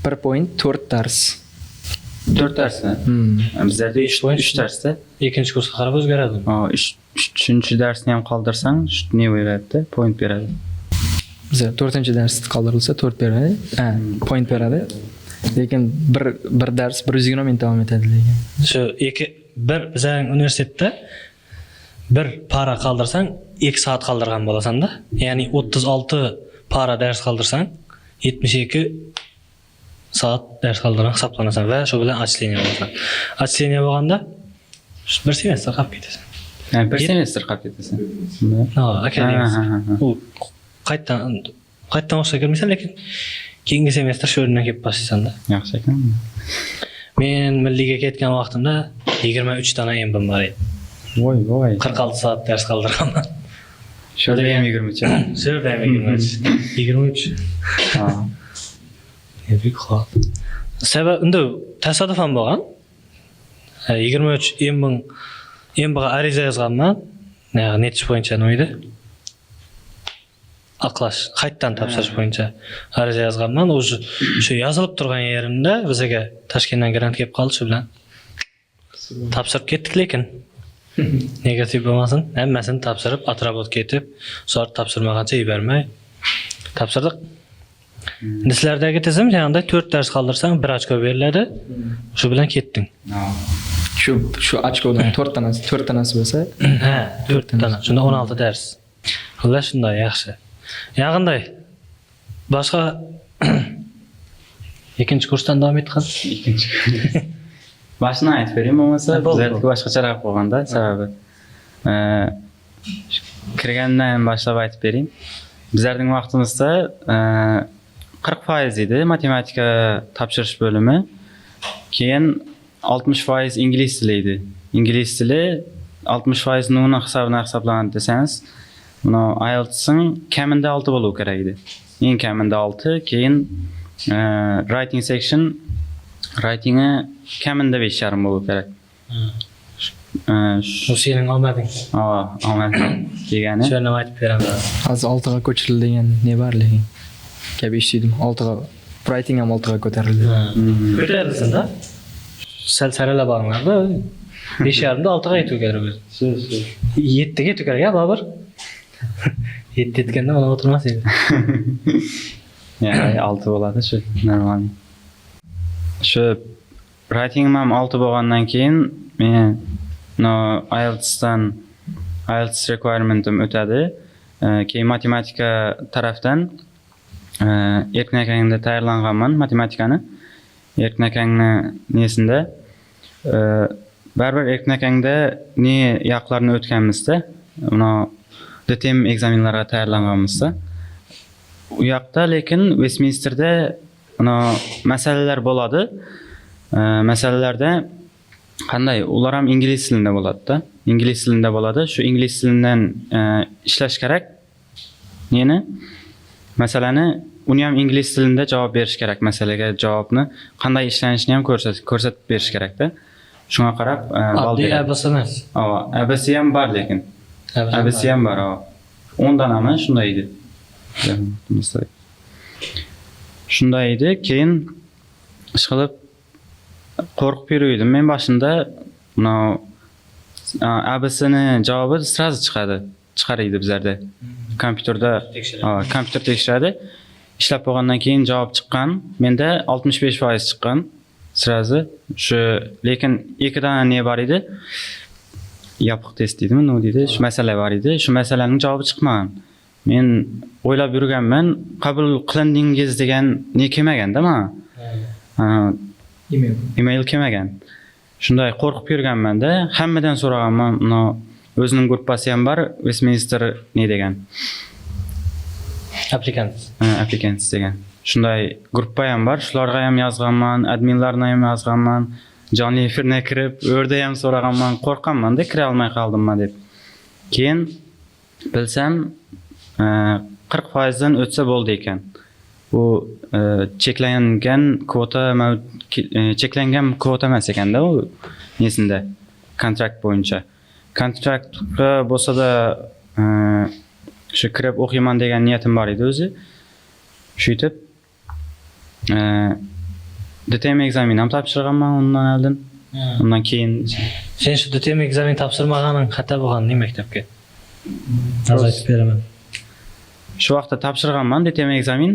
1 point 4 dars. 4 darsmi? Bizlarda 3 darsda. Ikkinchi kursga qarab o'zgaradi. 3-chi darsni ham qoldirsang, ne beradi? Point beradi. Bizda 4-dars qoldirilsa 4 beradi. Point beradi. Lekin bir dars 120 minut davom etadi lekin. Shu bizning universitetda bir para qoldirsang 2 soat qoldirgan bo'lasan-da. Ya'ni 36 para dars qoldirsang 72 soat dars qoldirgan hisoblanasan va shu bilan отчисление bo'lasan. Отчисление bo'lganda bir semestr qolib ketasan. Yani bir semestr qolib ketasan. Ha, akademik. U qaytadan o'qishga kirmaysan, lekin keyingi semestr shu yerdan kelib boshlaysan-da. Yaxshi ekan. Men milliga ketgan vaqtimda 23 dana embim bor edi. Voy. 46 soat dars qoldirganman. Şurada ham 23. Şurada ham 23. 23. Ha. Büyük xalq. Sabab unda tasodifan bo'lgan. 23 embiga ariza yozganman. Netish bo'yicha no'ydi. Aqlash, qaytadan topshirish bo'yicha ariza yozganman. Shu yozilib turgan yerimda bizga Toshkentdan grant kelib qoldi, shu bilan topshirib ketdik, lekin negativ bo'lmasin, hammasini topshirib, atrabot ketib, soat topshirmagancha yubormay topshirdik. Sizlardagi tizim yanında 4 ders qoldirsang 1 ochko beriladi. Shu bilan ketding. Shu ochkodan 4 tanasi bo'lsa, Ha, 4 dana. Shunda 16 ders. Xullas shunday yaxshi. Yaqinday boshqa ikkinchi kursdan davom etgan. Ikkinchi. Başına aytib berayim, bo'lmasa bizlarga boshqacharoq bo'lganda sababi. Kirgandan boshlab aytib berayim. Bizlarning vaqtimizda 40% edi matematika topshirish bo'limi. Keyin 60% ingliz tili edi. Ingliz tili 60% nuni hisobidan hisoblanadi desangiz, buni IELTS'ning kamida 6 bo'lishi kerak edi. Eng kamida 6, keyin writing section writing'i kamida 5,5 bo'lishi kerak. Shu sening omading. Omad degani. Shuni aytib beraman. hozir 6 ga ko'chirildi degan ne bor lekin. Gap eshitdim, 6 ga writing ham 6 ga ko'tarildi. Ko'tarilsin-da. Sal saralab olinglar-da. 5,5 da 6 ga yetib kerak. 7 ga yetib kerak, Bobur. 7 yetganda mana o'tirmas edi. Yani 6 bo'ladi shu normal. Shu writing ham 6 bo'lgandan keyin men IELTS requirement'im o'tadi. Keyin matematika tarafdan Erkin akangda tayyorlanganman matematikani. Erkin akangni nesinde baribir Erkin akangda ne yoqlarni o'tganmizda, uni DTM ekzamenlarga tayyorlanganmizda. U yoqda lekin Westminsterda masalalar bo'ladi. Masalalarda qanday ular ham ingliz tilida bo'ladi-da. Ingliz tilida bo'ladi. Shu ingliz tilidan ishlash kerak. Neni? Masalani uni ham ingliz tilida javob berish kerak. Masalaga javobni qanday ishlanishini ham ko'rsatib berish kerak-da. Shunga qarab bal beradi. ABC emas. ABC ham bor lekin. ABC ham bor. 10 danami shunday edi. Shunday edi. Keyin ishqilib qo'rqib yurdim. Men boshida ABCni javobi sразу chiqaradi bizlarda. Kompyuterda kompyuter tekshiradi. Ishlab bo'lgandan keyin javob chiqqan. Menda 65% chiqqan. Sırası şu lekin iki tane ne var idi? Yapıq test deydimi, ne deydi? Şu mesele var idi. Şu meselenin cevabı çıkmagan. Men oylap yurganman, qabul qilindingiz degan ne kelmagan da ma. Email kelmagan. Shunday qo'rqib yurganman-da, hammadan so'raganman, o'zining gruppasi ham bor, Westminster ne degan. Applicants degan. Shunday gruppa ham bor, shularga ham yozganman, adminlarga ham yozganman, jonli efirga kirib, o'rda ham so'raganman, qo'rqqanman-da, kira olmay qoldim-ma deb. Keyin bilsam 40% dan o'tsa bo'ldi ekan. Bu cheklangan kvota emas ekanda u nesinde kontrakt bo'yicha. Kontraktga bo'lsa-da shu kirib o'qiyman degan niyatim bor edi o'zi. Shuytib DTM ekzamen ham topshirganman undan oldin. Undan keyin Sen shu DTM ekzamen topshirmaganing xato bo'lgani maktabga. Azaytib beraman. Shu vaqtda topshirganman DTM ekzamen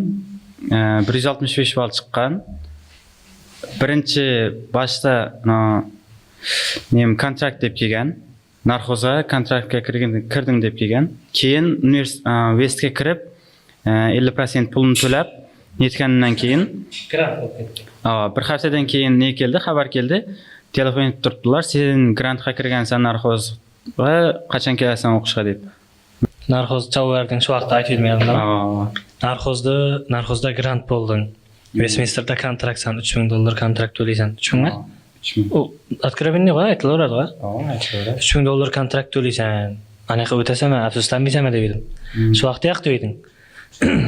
165 ball chiqqan. Birinchi boshda men kontrakt deb kelgan. Narxozga kontraktga kirdim deb kelgan. Keyin Westga kirib 50% pulni to'lab netgandan keyin Grant bo'lib ketdi. bir haftadan keyin ne keldi? Xabar keldi. Telefon qilib turibdilar. Sen grantga kirgansan narxozga, qachon kelasan o'qishga deb. Narxoz javob berding, shu vaqtda aytib bermadimmi? Narxozda grant bo'lding. Westminsterda kontraktsan, $3000 kontrakt to'laysan. Tushunmi? U откровенный qo'y, aytilaveradi-ku. Aytilaveradi. $3000 kontrakt to'laysan. Anaqa o'tasan, afsuslanmaysanmi deb edim. Shu vaqtda yo'q eding.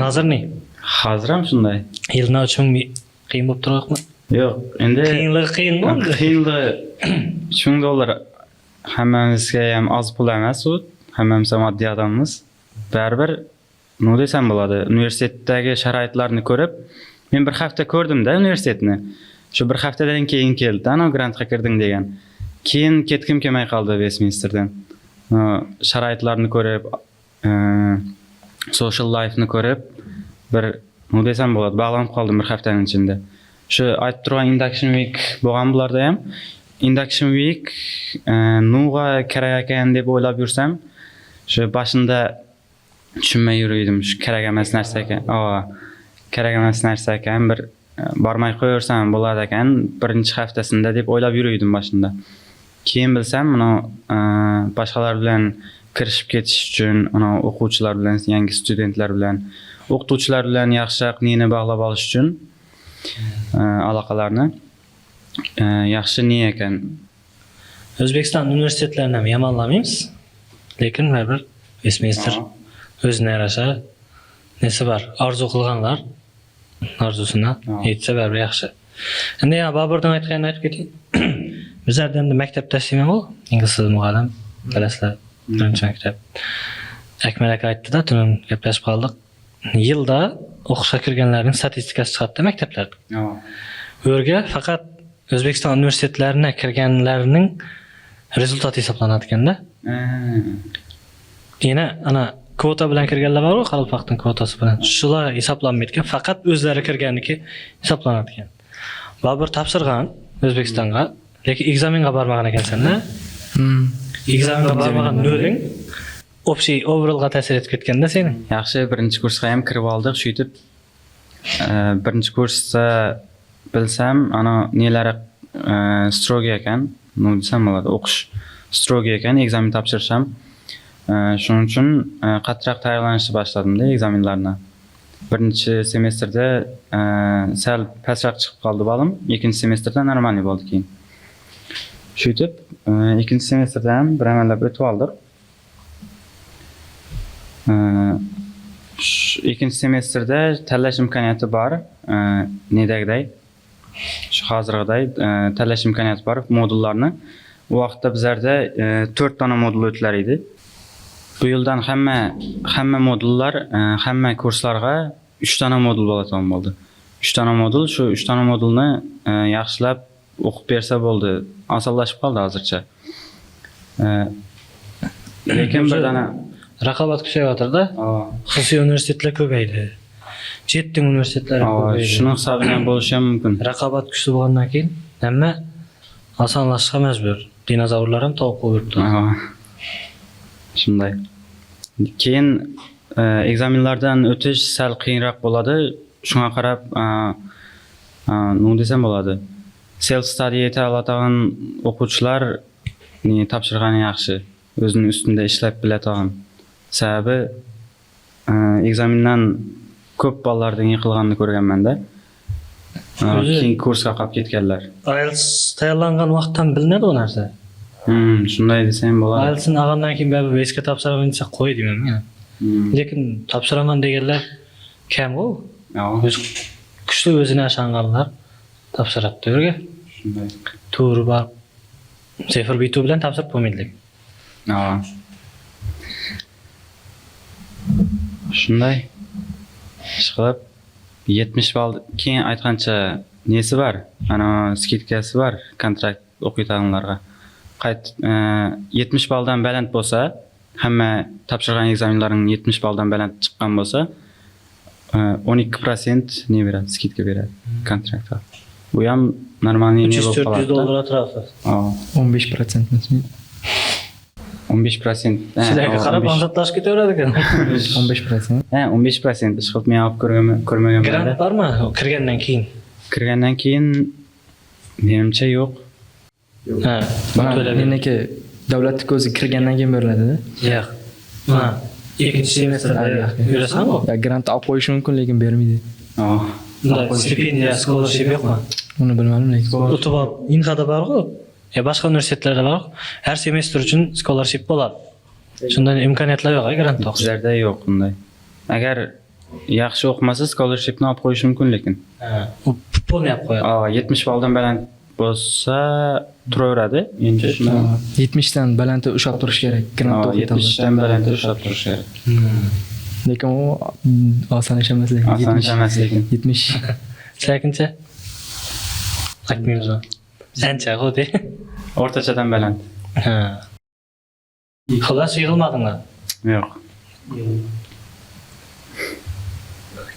Hozir ne? Hozir ham shunday. Yildan 3000 qiyin bo'lib turmoqmi? Yo'q, endi Qiyinligi $3000 hammamizga ham oz pul emas u. Hammamiz ham oddiy odammiz. Baribir nima desam bo'ladi? Universitetdagi sharoitlarni ko'rib, men bir hafta ko'rdim-da universitetni. Shu bir haftadan keyin keldi, ana grantga kirding degan. Keyin ketkim kelmay qoldi Westminsterdan. Sharoitlarni ko'rib, social life-ni ko'rib, bir nima desam bo'ladi? Bog'lanib qoldim bir haftaning ichida. Shu aytib turgan induction week bo'lgan bularda ham induction week nuga kerak ekan deb o'ylab yursam, shu boshida tushunmay yurdim, shu kerak emas narsa ekan. Kerak emas narsa ekan, bir bormay qo'yaversam bo'ladi ekan birinchi haftasida deb o'ylab yurdim boshida. Keyin bilsam, boshqalar bilan kirishib ketish uchun, o'quvchilar bilan, yangi studentlar bilan, o'qituvchilar bilan yaxshiroq neni bog'lab olish uchun aloqalarni yaxshi ne ekan. O'zbekiston universitetlarini ham yomonlamaymiz, lekin baribir Westminster o'zine yarasha nesi bor. Orzu qilganlar orzusini yetsa baribir yaxshi. Endi ya Boburdan aytganini aytib ketaylik. Bizlarda endi maktabda ishlayman u, ingliz tili muallim, bilasizlar, birinchi maktab. Akmal aka aytdi-da, tun gaplashib qoldik. Yilda o'qishga kirganlarning statistikasi chiqadi maktablarda. O'rga faqat O'zbekiston universitetlarına kirganlarning rezultati hisoblanadi ekanda. Yana ana kvota bilan kirganlar bor-ku, Qalpaqning kvotasi bilan. Shular hisoblanmaydi, faqat o'zlari kirganniki hisoblanadi ekan. Bobur topshirgan O'zbekistonga, lekin ekzamenga bormagan ekansan-da. Ekzamenga bormagan no'ling общий overallga ta'sir etib ketganda seni. Yaxshi, birinchi kursga ham kirib oldik, shuytib birinchi kursda bilsam, ana nelari strogi ekan, nima desam bo'ladi, o'qish strogi ekan, ekzamen topshirisham. Shuning uchun qattiq tayyorlanishni boshladim-da ekzamenlarni. Birinchi semestrda sal pastroq chiqib qoldi balim, ikkinchi semestrda normal bo'ldi keyin. Shuytib, ikkinchi semestrda ham bir amallab o'tib oldik. Ikkinchi semestrda tanlash imkoniyati bor, nedagday, shu hozirgiday tanlash imkoniyati bor modullarni. U vaqtda bizlarda 4 dona modul o'tilar edi. Bu yildan hamma modullar, hamma kurslarga 3 dona modul bo'ladigan bo'ldi. 3 dona modul, shu 3 dona modulni yaxshilab o'qib bersa bo'ldi. Osonlashib qoldi hozircha. Lekin bir dona raqobat kuchayotir-da. Xususiy universitetlar ko'paydi. Chet universitetlar ko'paydi. Shuni hisobidan bo'lishi ham mumkin. Raqobat kuchli bo'lgandan keyin Әмма асанлашышка мәжбүр. Динозаврлар hem тауып koyuptu. Шундай. Keyin egzaminlardan o'tish sal qiyinroq bo'ladi. Shunga qarab, nima desam bo'ladi? Self study eta oladigan o'quvchilar topshirgani yaxshi. O'zining ustida ishlab biladigan. Sababi egzamindan ko'p bolalardan yiqilganini ko'rganman-da. Keyin kursga qolib ketganlar. IELTS tayyorlangan vaqtdan bilinadi o narsa. Shunday desam bo'ladi. IELTS'ni algandan keyin baribir besga topshiraman desa qo'y deyman men. Lekin topshiraman deganlar kam o. O'z kuchli o'zine ishonganlar topshiradi o'rga. Shunday. To'g'ri bor. Sefir bitu bilan topshirib bo'lmaydi. Shunday. Ishqilib 70 ball keyin aytgancha nesi bor? Ana skidkasi bor kontrakt o'qiyotganlarga. 70 balldan baland bo'lsa, hamma topshirgan egzaminlarning 70 balldan baland chiqqan bo'lsa, 12% ne beradi? Skidka beradi kontraktga. Bu ham normalniy ne bo'lib qoladi. $300 atrofida. 15%. 15%. Sizlarga qarab anqatlash ketaveradi ekan. 15%. 15% ishqilib men olib ko'rmaganman. Grant bormi kirgandan keyin? Kirgandan keyin menimcha yo'q. Ha, Meniki davlatning o'zi kirgandan keyin beriladi-da. Yo'q. Ha, ikkinchi semestrda yurasanmi? Grant olib qo'yish mumkin, lekin bermaydi. Stipendiya, scholarship yo'qmi? Uni bilmadim, lekin O'tib olib, Inxada bor-ku. Boshqa universitetlarda bor. Har semestr uchun scholarship bo'ladi. Shunday imkoniyatlar yo'q, grant o'qish. Bizlarda yo'q bunday. Agar yaxshi o'qimasa scholarshipni olib qo'yish mumkin, lekin. U polni olib qo'yadi. 70 balldan baland bo'lsa turaveradi. Endi shuni 70 dan balandda ushlab turish kerak. Grant 70 dan balandda ushlab turish kerak. Lekin u oson ish emas, lekin Oson ish emas, lekin 70. Sekincha. Aytmaymiz. Ancha xuddi. O'rtachadan baland. Ha. Xalas yig'ilmadinglar. Yo'q.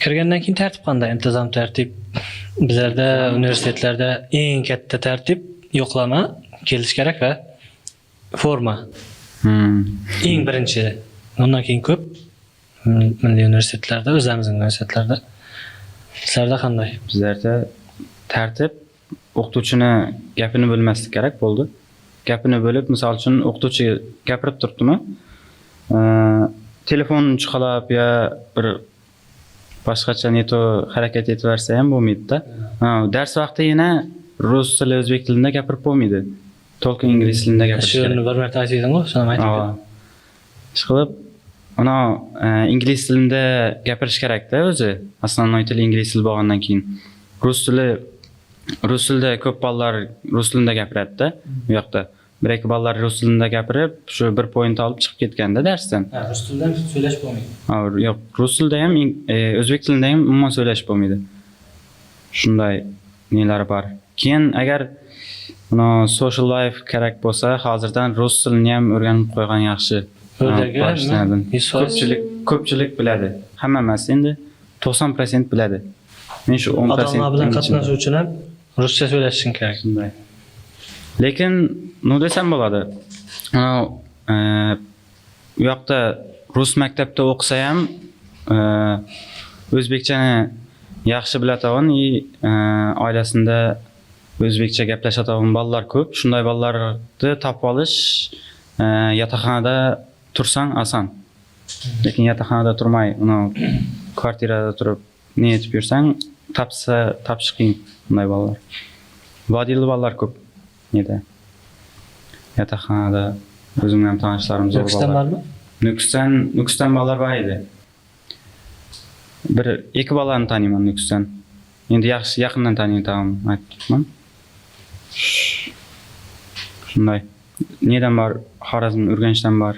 Kirgandan keyin tartib qanday? Intizom tartib. Bizlarda universitetlarda eng katta tartib yo'qlama kelish kerak va forma. Eng birinchi. Undan keyin ko'p milliy universitetlarda, o'zimizning universitetlarda. Sizlarda qanday? Bizlarda tartib o'qituvchini gapini bo'lmaslik kerak bo'ldi. Gapini bo'lib, misol uchun o'qituvchi gapirib turibdimi? Telefon chiqalab yo bir boshqacha neto harakat etaversa ham bo'lmaydi-da. Dars vaqtida yana rus tili, o'zbek tilida gapirib bo'lmaydi. To'liq ingliz tilida gapirish kerak. Shuni bir marta aytdingiz-ku, shuni aytib. Ishqilib, ana ingliz tilida gapirish kerak-da o'zi. Asosiy til ingliz tili bo'lgandan keyin rus tilida ko'p bolalar rus tilida gapiradi-da. Bu yoqda bir-ikki bolalar rus tilida gapirib, shu bir point olib chiqib ketganda darsdan. Rus tilida so'zlash bo'lmaydi. Yo'q, rus tilida ham, o'zbek tilida ham umuman so'zlash bo'lmaydi. Shunday nelar bor. Keyin agar social life kerak bo'lsa, hozirdan rus tilini ham o'rganib qo'ygan yaxshi. Ko'pchilik biladi. Hamma emas, endi 90% biladi. Men shu 10% odamlar bilan qatnashuvchi ham ruscha so'zlashing kerak. Shunday. Lekin nima desam bo'ladi? U yoqda rus maktabda o'qisa ham o'zbekchani yaxshi biladigan, oilasida o'zbekcha gaplashadigan bolalar ko'p. Shunday bolalarni topib olish yotoqxonada tursang oson. Lekin yotoqxonada turmay, kvartirada turib ne etib yursang, topish qiyin bunday bolalar. Vodili bolalar ko'p. Neda? Yotoqxonada o'zimning ham tanishlarim zo'r bolalar. Nukusdan bolalar bor edi. Ikki bolani taniyman Nukusdan. Endi yaxshi yaqindan taniyman, aytibman. Shunday. Nedan bor? Xorazm, Urganchdan bor.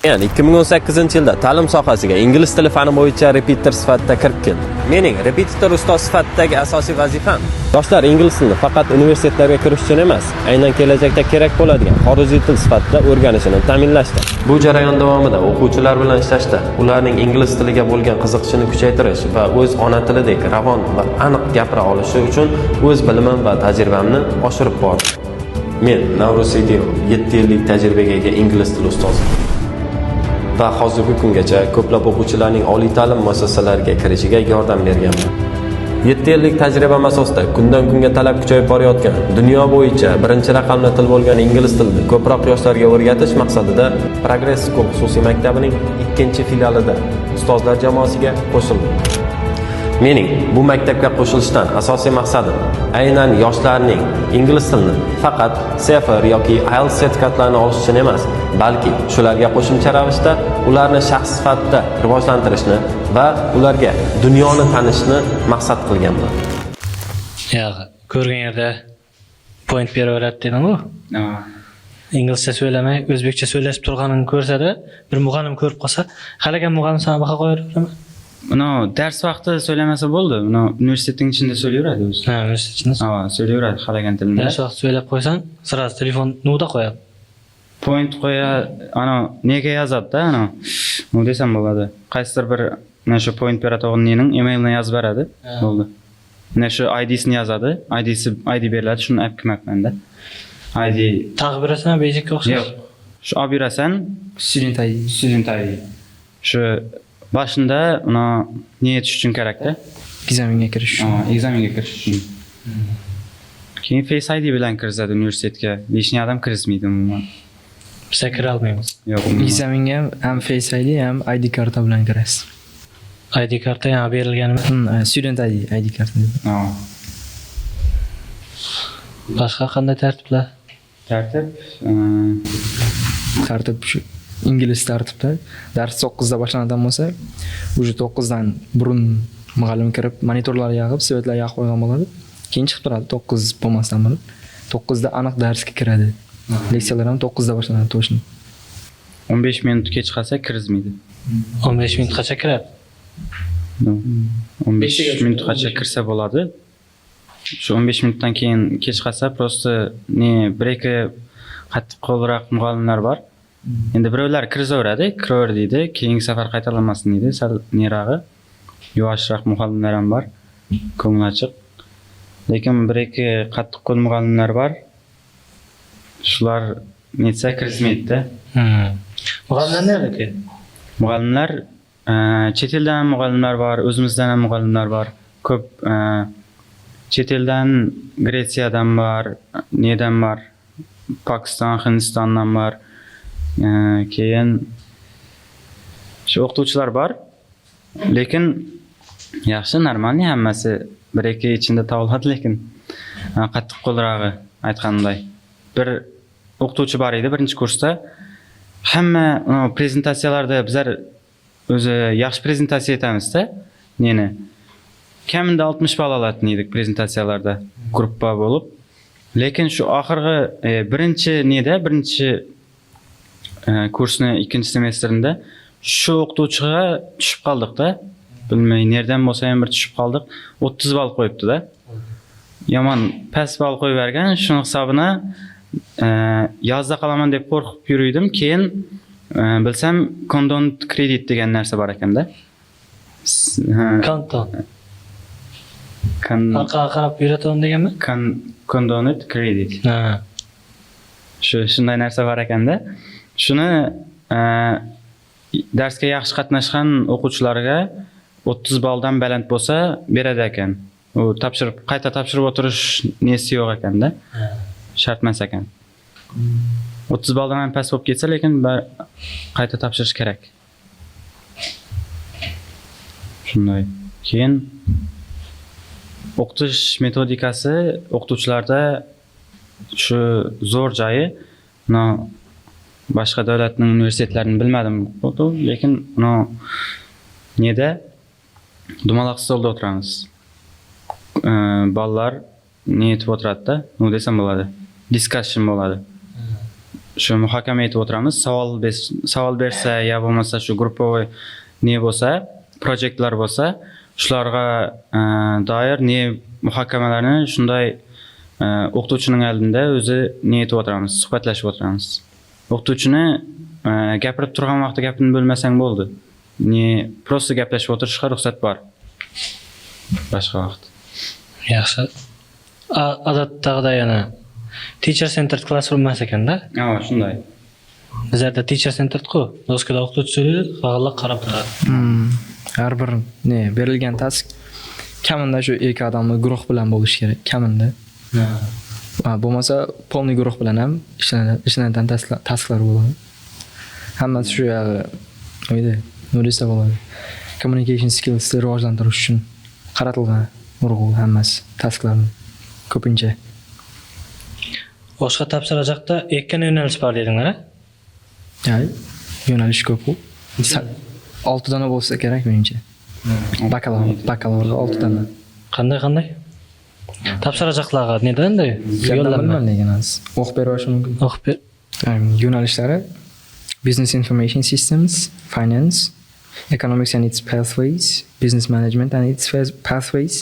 Yani 2018-yilda ta'lim sohasiga ingliz tili fani bo'yicha repeater sifatida kirib keldi. Mening repetitor ustoz sifatidagi asosiy vazifam yoshlar ingliz tilini faqat universitetlarga kirish uchun emas, aynan kelajakda kerak bo'ladigan xorijiy til sifatida o'rganishini ta'minlashdir. Bu jarayon davomida o'quvchilar bilan ishlashda ularning ingliz tiliga bo'lgan qiziqishini kuchaytirish va o'z ona tilidek ravon va aniq gapira olishi uchun o'z bilimim va tajribamni oshirib bordim. Men Navruz Sidiyev 7 yillik tajribaga ega ingliz tili ustozi va hozirgi kungacha ko'plab o'quvchilarning oliy ta'lim muassasalariga kirishiga yordam berganman. 7 yillik tajribam asosida kundan kunga talab kuchayib borayotgan dunyo bo'yicha birinchi raqamli til bo'lgan ingliz tilini ko'proq yoshlarga o'rgatish maqsadida Progress School xususiy maktabining 2-filialida ustozlar jamoasiga qo'shildim. Mening bu maktabga qo'shilishdan asosiy maqsadim aynan yoshlarning ingliz tilini faqat TOEFL yoki IELTS sertifikatlarini olish uchun emas, balki shularga qo'shimcha ravishda ularni shaxs sifatida rivojlantirishni va ularga dunyoni tanishni maqsad qilganman. Yo'q, ko'rgan yerda point beraveradi dedim-ku. Inglizcha söylemay, o'zbekcha söylashib turganini ko'rsa-da, bir muğanim ko'rib qolsa, halagan muğanim sana baqa qo'yaveradi. Uni dars vaqti söylemasa bo'ldi. Uni universitetning ichida söylayveradi o'zi. Ha, universitet ichida. Ha, söylayveradi xalagan tilda. Dars vaqti söylab qo'ysan, sirasi telefon nuda qo'yadi. Point qo'ya, nega yozadi-da, nima desam bo'ladi. Qaysidir bir mana shu point beratog'ining emailini yozib beradi. Bo'ldi. Mana shu ID'sini yozadi. ID beriladi, shuni olib kelmoqman-da. ID tag'ib berasan, bejikka o'xshash. Yo'q. Shu olib berasan, Student ID. Shu boshida uni ne etish uchun kerak-da? Ekzaminga kirish uchun. Ekzaminga kirish uchun. Keyin Face ID bilan kirizadi universitetga. Lishni odam kirizmaydi umuman. Biz kira olmaymiz. Yo'q. Ekzaminga ham Face ID ham ID karta bilan kirasiz. ID karta yana berilganmi? Student ID karta. Boshqa qanday tartiblar? Tartib shu ingliz tartibda dars 9 da boshlanadigan bo'lsa, уже 9 dan burun muallim kirib monitorlar yog'ib, svetlar yoqib qo'ygan bo'ladi. Keyin chiqib turadi 9 bo'lmasdan burun. 9 da aniq darsga kiradi. Leksiyalar ham 9 da boshlanadi to'shni. 15 minut kech qolsa kirizmaydi. 15 minutgacha kiradi. 15 minutgacha kirsa bo'ladi. Shu 15 minutdan keyin kech qolsa prosta bir-ikki qattiq qo'lroq muallimlar bor. Endi birovlar kiraveradi, kiraver deydi, keyingi safar qaytarilmasin deydi. Sal nerag'i yuvashroq muallimlar ham bor, ko'ngli ochiq. Lekin bir-ikki qattiq qo'l muallimlar bor. Shular netsa kirizmaydi-da. Muallimlar nerede? Muallimlar chet eldan muallimlar bor, o'zimizdan ham muallimlar bor. Ko'p chet eldan Gretsiyadan bor, nedan bor, Pokiston, Hindistondan bor. Keyin shu o'qituvchilar bor. Lekin yaxshi, normalniy hammasi bir-ikki ichida tavladi, lekin qattiq qo'lrog'i aytganday. Bir o'qituvchi bor edi birinchi kursda. Hamma prezentatsiyalarda bizlar o'zi yaxshi prezentatsiya etamiz-da. Kamida 60 ball oladi edik prezentatsiyalarda gruppa bo'lib. Lekin shu oxirgi birinchi kursni 2-semestrida shu o'qituvchiga tushib qoldik-da. Bilmay nerdan bo'lsa ham bir tushib qoldik. 30 ball qo'yibdi-da. Yomon past ball qo'yib bergan. Shuning hisobina yozda qolaman deb qo'rqib yurdim. Keyin bilsam condoned credit degan narsa bor ekan-da. Orqaga qarab yurataman deganmi? Condoned credit. Shunday narsa bor ekanda. Shuni darsga yaxshi qatnashgan o'quvchilarga 30 balldan baland bo'lsa beradi ekan. U qayta topshirib o'tirish nesi yo'q ekanda. Shart emas ekan. 30 balldan ham past bo'lib ketsa, lekin qayta topshirish kerak. Shunday. Keyin o'qitish metodikasi o'qituvchilarda shu zo'r joyi, boshqa davlatning universitetlarini bilmadim, lekin dumaloq stolda o'tiramiz. Bolalar etib o'tiradi-da, desam bo'ladi. Discussion bo'ladi. shu muhokama etib o'tiramiz. Savol bersa ya bo'lmasa shu gruppovoy ne bo'lsa, proyektlar bo'lsa, shularga doir ne muhokamalarni shunday o'qituvchining oldida o'zi ne etib o'tiramiz, suhbatlashib o'tiramiz. O'qituvchini gapirib turgan vaqtda gapini bo'lmasang bo'ldi. Ne prosta gaplashib o'tirishga ruxsat bor. Boshqa vaqt. Yaxshi. Odatdagida yana teacher centered classroom emas ekanda. Ha, shunday. Bizlarda teacher centered-ku. Doskada o'qituvchi so'raydi, faqat qarab turadi. Har bir berilgan task kamida shu 2 odamli guruh bilan bo'lishi kerak, kamida. Bo'lmasa polniy guruh bilan ham ishlanadigan tasklar bo'ladi. Hammasi shu nima desa bo'ladi. Communication skills'ni rivojlantirish uchun qaratilgan urg'u hammasi tasklarni ko'pincha. Boshqa topshiriqda ikkita yo'nalish bor dedinglar-a? Yo'nalish ko'p-ku. 6 dona bo'lsa kerak menimcha. Bakalavr 6 dona. Qanday? Topshiriqlarga nedan-da? Yo'llanma lekin az. O'qib berish mumkin. O'qib ber. Yo'nalishlari Business Information Systems, Finance, Economics and its Pathways, Business Management and its Pathways,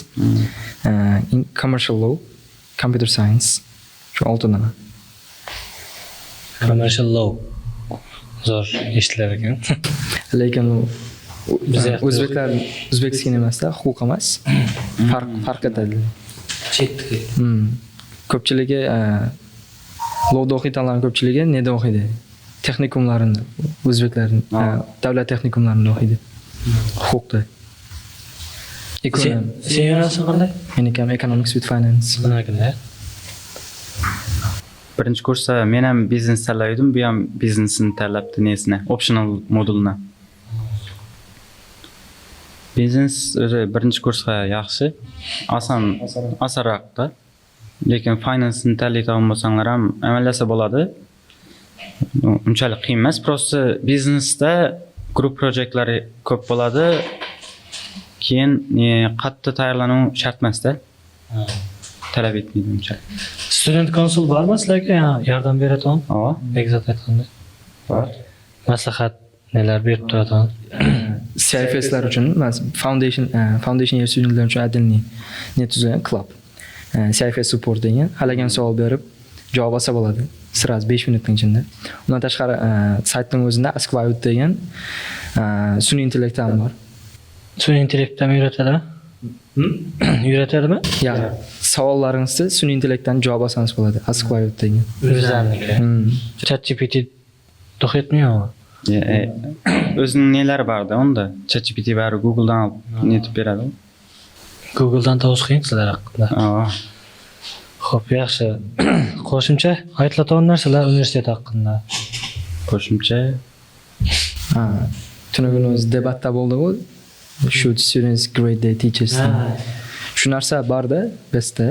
in Commercial Law, Computer Science. Shu 6 dona. Commercial Law. Zo'r ishlar ekan. Lekin o'zbekiston emasda, huquq emas. Farq etadi. Chetki. Ko'pchiligi lowda o'qiydiganlar ko'pchiligi neda o'qiydi? Texnikumlarini, o'zbeklarning davlat texnikumlarini o'qiydi. Huquqda. Sen yo'nalishing qanday? Meniki ham Economics with Finance. Qanday? Birinchi kursda men ham biznes tanlaydim, bu ham biznesni tanlabdi nesini, optional modulni. Biznes o'zi birinchi kursga yaxshi, osonroqda. Lekin finance-ni tanlaydigan bo'lsanglar ham amallasa bo'ladi. Unchalik qiyin emas, prosta biznesda grup proyektlari ko'p bo'ladi. Keyin qattiq tayyorlanuv shart emas-da. Talab etmaydi uncha. Student konsul bormi sizlarga? Yordam beradigan? Egzat aytganda. Bor. Maslahat nelar berib turadigan? CIFS'lar uchun emas, foundation year studentlar uchun отдельный tuzilgan club. CIFS support degan, halagan savol berib javob olsa bo'ladi. Sirasi 5 minutning ichida. Undan tashqari saytning o'zida Ask Vayut degan sun'iy intellekt ham bor. Sun'iy intellektdan yuritadimi? Yuritadimi? Savollaringizni sun'iy intellektdan javob olsangiz bo'ladi. Ask Vayut degan. O'zlariga. ChatGPT to'xtatmayapmi? O'zining nelari bor-da unda. ChatGPT bor, Google'dan netib beradi. Google'dan tovush qiyin sizlar haqida. Xo'p, yaxshi. Qo'shimcha aytiladigan narsalar universitet haqida. Qo'shimcha tunugini o'zi debatda bo'ldi-ku. Should students grade their teachers? Shu narsa borda bizda.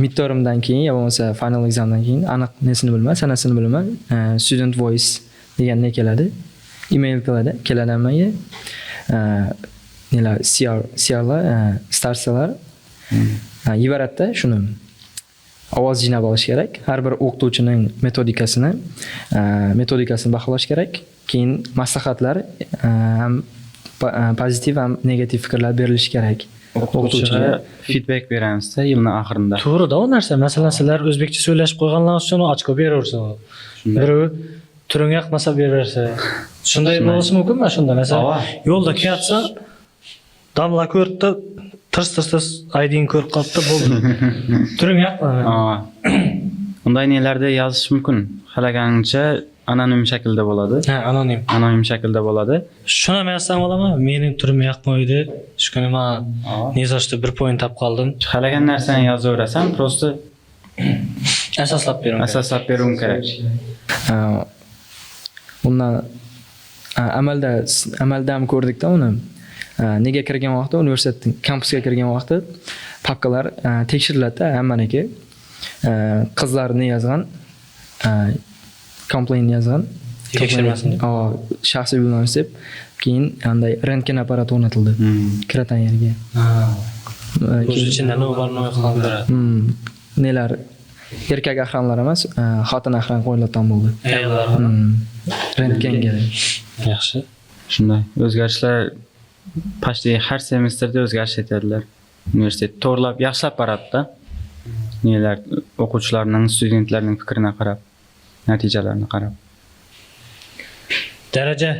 Midtermdan keyin yo bo'lmasa final examdan keyin aniq nesini bilman, sanasini bilaman. Student voice degan ne keladi? Email keladi hammaga. Nelar CR'lar, starsalar yuboradida shuni ovoz jina olish kerak. Har bir o'qituvchining metodikasini baholash kerak. Keyin maslahatlar ham pozitiv ham negativ fikrlar berilishi kerak. O'qituvchiga feedback beramiz-da yilning oxirida. To'g'ri-da u narsa. Masalan, sizlar o'zbekcha so'ylashib qo'yganlar uchun ochko beraversa, biri turing yoqmasa beraversa, shunday bo'lishi mumkinmi? Shunda masalan, yo'lda ketsa, damla ko'rdi, tirs aydin ko'rib qoldi, bo'ldi. Turing yoqmadi. Unday nelarda yozish mumkin. Xalaganingcha anonim shaklda bo'ladi. Anonim. Anonim shaklda bo'ladi. Shuni men aytsam bo'ladimi? Mening turim yoqmaydi. Shu kuni men nizoshda 1 point topib qoldim. Xalagan narsani yozaverasan, prosta asoslab berum kerak. Undan amalda ham ko'rdik-da uni. Nega kirgan vaqtda universitetning kampusga kirgan vaqtda papkalar tekshiriladi hammaniki. Qizlar ne yozgan? Complaint yozgan. Tekshirmasin deb. Shaxsiy bilamiz deb keyin qanday rentgen apparati o'rnatildi. Kiratan yerga. O'z ichida nima borni qoldiradi. Nelar erkak ahramlar emas, xotin ahram qo'yiladigan bo'ldi. Ayollar. Rentgenga. Yaxshi. Shunday. O'zgarishlar почти har semestrda o'zgarish etadilar. Universitet to'g'rilab, yaxshilab boradi-da. Nelar o'quvchilarning, studentlarning fikrini qarab, natijalarini qarab. Daraja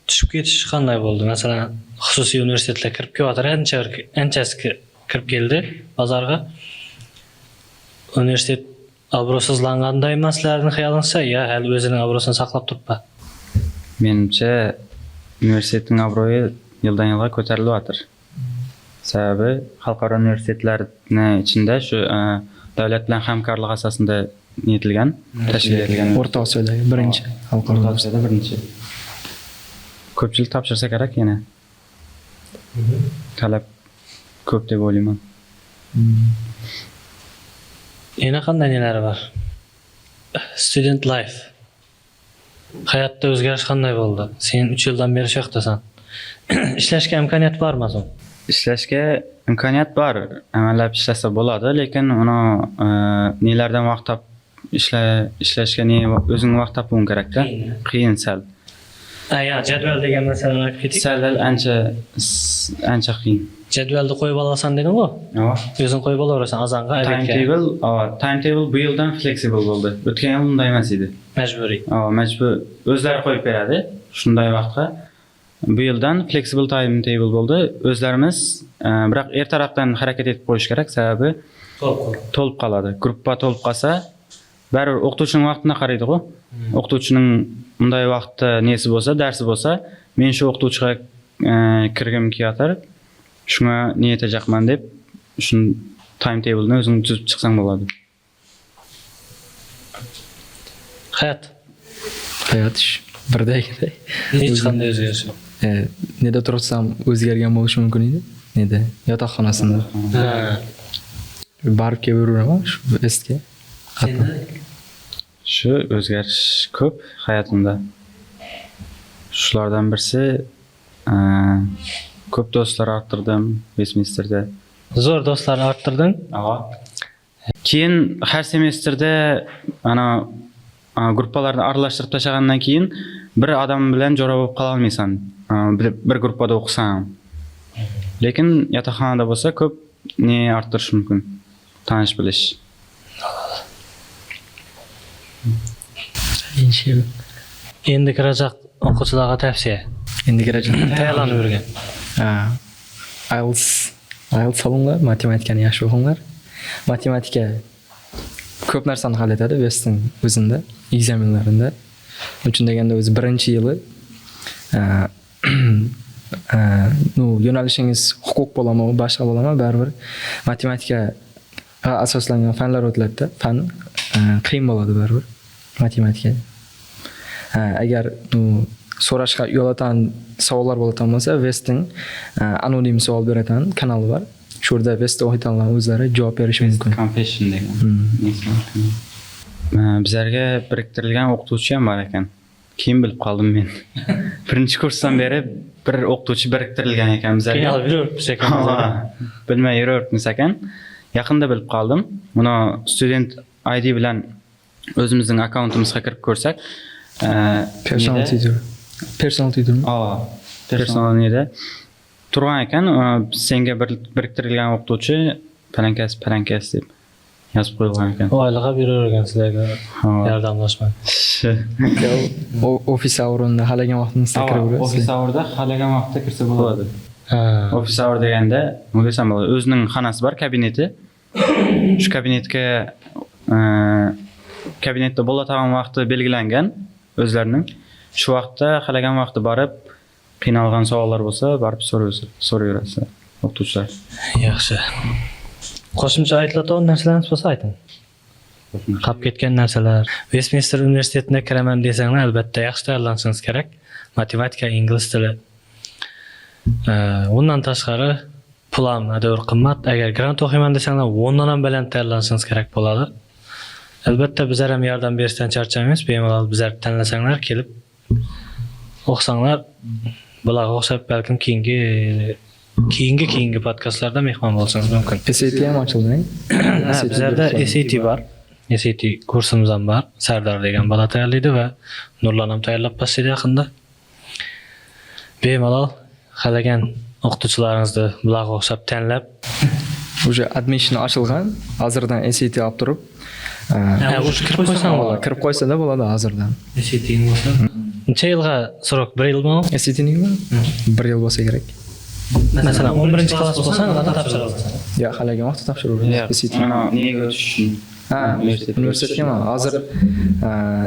tushib ketishi qanday bo'ldi? Masalan, xususiy universitetlar kirib kelyapti, anchasi kirib keldi bozorga. Universitet obro'sizlanganday emaslarni xayolingizcha, yo hali o'zining obro'sini saqlab turibdi? Menimcha, universitetning obro'yi yildan yilga ko'tarilyapti. Sababi xalqaro universitetlarning ichida shu davlat bilan hamkorlik asosida netilgan, tashkil etilgan. O'rta Osiyodagi birinchi xalqaro Osiyada birinchi. Ko'pchilik topshirsa kerak yana. Talab ko'p deb o'ylayman. Yana qanday nelari bor? Student life. Hayotda o'zgarish qanday bo'ldi? Sen 3 yildan beri shu yoqdasan. Ishlashga imkoniyat bormi o'zi? Ishlashga imkoniyat bor. Amallab ishlasa bo'ladi, lekin uni nelardan vaqt topib ishlashga o'zing vaqt topishing kerak-da. Qiyin sal. Ya, jadval degan masalani aytib keting. Sal ancha qiyin. Jadvalni qo'yib olasan deding-ku? Yo'q. O'zing qo'yib olaverasan azonga, Timetable bu yildan flexible bo'ldi. O'tgan yil bunday emas edi. majburiy. Majbur o'zlari qo'yib beradi shunday vaqtga. Bu yildan flexible timetable bo'ldi. O'zlarimiz biroq ertaroqdan harakat etib qo'yish kerak, sababi to'lib qoladi. Gruppa to'lib qolsa, baribir o'qituvchining vaqtini qaraydi-ku. O'qituvchining bunday vaqtda nesi bo'lsa, darsi bo'lsa, men shu o'qituvchiga kirgim kelayotir. Shunga niyat ejaqman deb, shun timetable'ni o'zing tuzib chiqsang bo'ladi. Hayot birdek. Hech qanday o'zgarish yo'q. Neda tursam o'zgargan bo'lishi mumkin edi. Neda yotoqxonasida. Borib kelaveraman shu estga. Shu o'zgarish ko'p hayotimda. Shulardan birisi ko'p do'stlar orttirdim Westminsterda. Zo'r do'stlar orttirding? Keyin har semestrda gruppalarni aralashtirib tashlagandan keyin bir odam bilan jo'ra bo'lib qola olmaysan. Bir gruppada o'qisan. Lekin yotoqxonada bo'lsa ko'p orttirish mumkin. Tanish bilish. Endi kirajak o'quvchilarga tavsiya. Endi kirajak. Tayyorlanib yurgan. IELTS olinglar, matematikani yaxshi o'qinglar. Matematika ko'p narsani hal etadi Western o'zida, ekzamenlarida. Uchun deganda o'zi birinchi yili yo'nalishingiz huquq bo'ladimi, boshqa bo'ladimi, baribir matematika asoslangan fanlar o'tiladi-da. Fan qiyin bo'ladi baribir matematika. Agar so'rashga yo'latan savollar bo'ladigan bo'lsa, Western anonim savol beradigan kanali bor. Shu yerda West o'qiyotganlar o'zlari javob berishi mumkin. Confession degan. Bizlarga biriktirilgan o'qituvchi ham bor ekan. Keyin bilib qoldim men. Birinchi kursdan beri bir o'qituvchi biriktirilgan ekan bizlarga. Keyin olib yuribmiz ekan. Bilmay yuribmiz ekan. Yaqinda bilib qoldim. Buni student ID bilan o'zimizning akkauntimizga kirib ko'rsak, personal tutor. Personal nida turgan ekan, senga biriktirilgan o'qituvchi palankas deb yozib qo'yilgan ekan. Oylig'a beravergan sizlarga yordamlashmang. Office hour'da xalagan vaqtingizda kiraverasiz. Office hour'da xalagan vaqtda kirsa bo'ladi. Office hour deganda, nima desam bo'ladi? O'zining xonasi bor, kabineti. Shu kabinetda bo'ladigan vaqti belgilangan o'zlarining. Shu vaqtda xalagan vaqtda borib, qiynalgan savollar bo'lsa, borib so'rayverasiz o'qituvchilar. Yaxshi. Qo'shimcha aytiladigan narsalarni bo'lsa ayting. Qolib ketgan narsalar. Westminster universitetine kiraman desanglar, albatta yaxshi tayyorlanshingiz kerak. Matematika, ingliz tili. Bundan tashqari pul ham adabir qimmat. Agar grant o'qiyman desanglar, ondan ham baland tayyorlanshingiz kerak bo'ladi. Albatta bizlar ham yordam berishdan charchamaymiz. Bemalol bizlar tanlasanglar, kelib o'qisanglar, bularga o'xshab balkim keyingi podkastlarda mehmon bo'lsangiz mumkin. SAT ham ochildi. Bizlarda SAT bor. SAT kursimiz ham bor. Sardor degan bola tayyorlaydi va Nurlan ham tayyorlab boshladi yaqinda. Bemalol xalagan o'qituvchilaringizni bularga o'xshab tanlab, Уже admission ochilgan, hozirdan SAT olib turib, o'sha kirib qo'ysam bo'ladi. kirib qo'ysa-da bo'ladi hozirdan. SAT bo'lsa. Necha yilga srok? 1 yilmi? SAT nima? 1 yil bo'lsa kerak. Masalan, 11-klass bo'lsa, qanday topshira olasan? Yo, xalagan vaqtda topshiraverasiz SAT. Mana nega o'tish Ha, universitetga hozir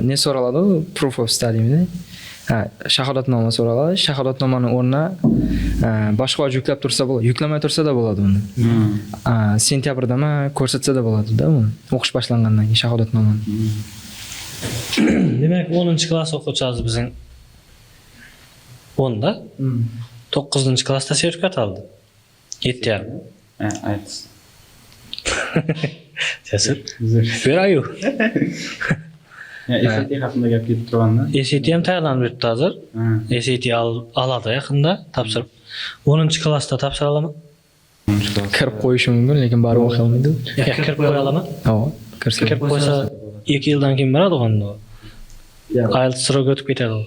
ne so'raladi? Proof of study'mi? Shahodatnoma so'raladi. Shahodatnomani o'rnina boshqa hujjat yuklab tursa bo'ladi. Yuklamay tursa-da bo'ladi uni. Sentябrdami ko'rsatsa-da bo'ladi-da uni. O'qish boshlangandan keyin shahodatnomani. Demak, 10-klass o'quvchimiz bizning 10da 9-klassda sertifikat oldi. 7,5. ayt. Jasur. Where are you? SAT haqida gap ketib turganda. SAT ham tayyorlanib yuribdi hozir. SAT oladi yaqinda topshirib. 10-klassda topshira olaman. Kirib qo'yishi mumkin, lekin baribir o'qiy olmaydi. Kirib qo'ya olaman. Ha, kirib qo'ysa 2 yildan keyin boradi unda. IELTS srok o'tib ketadi.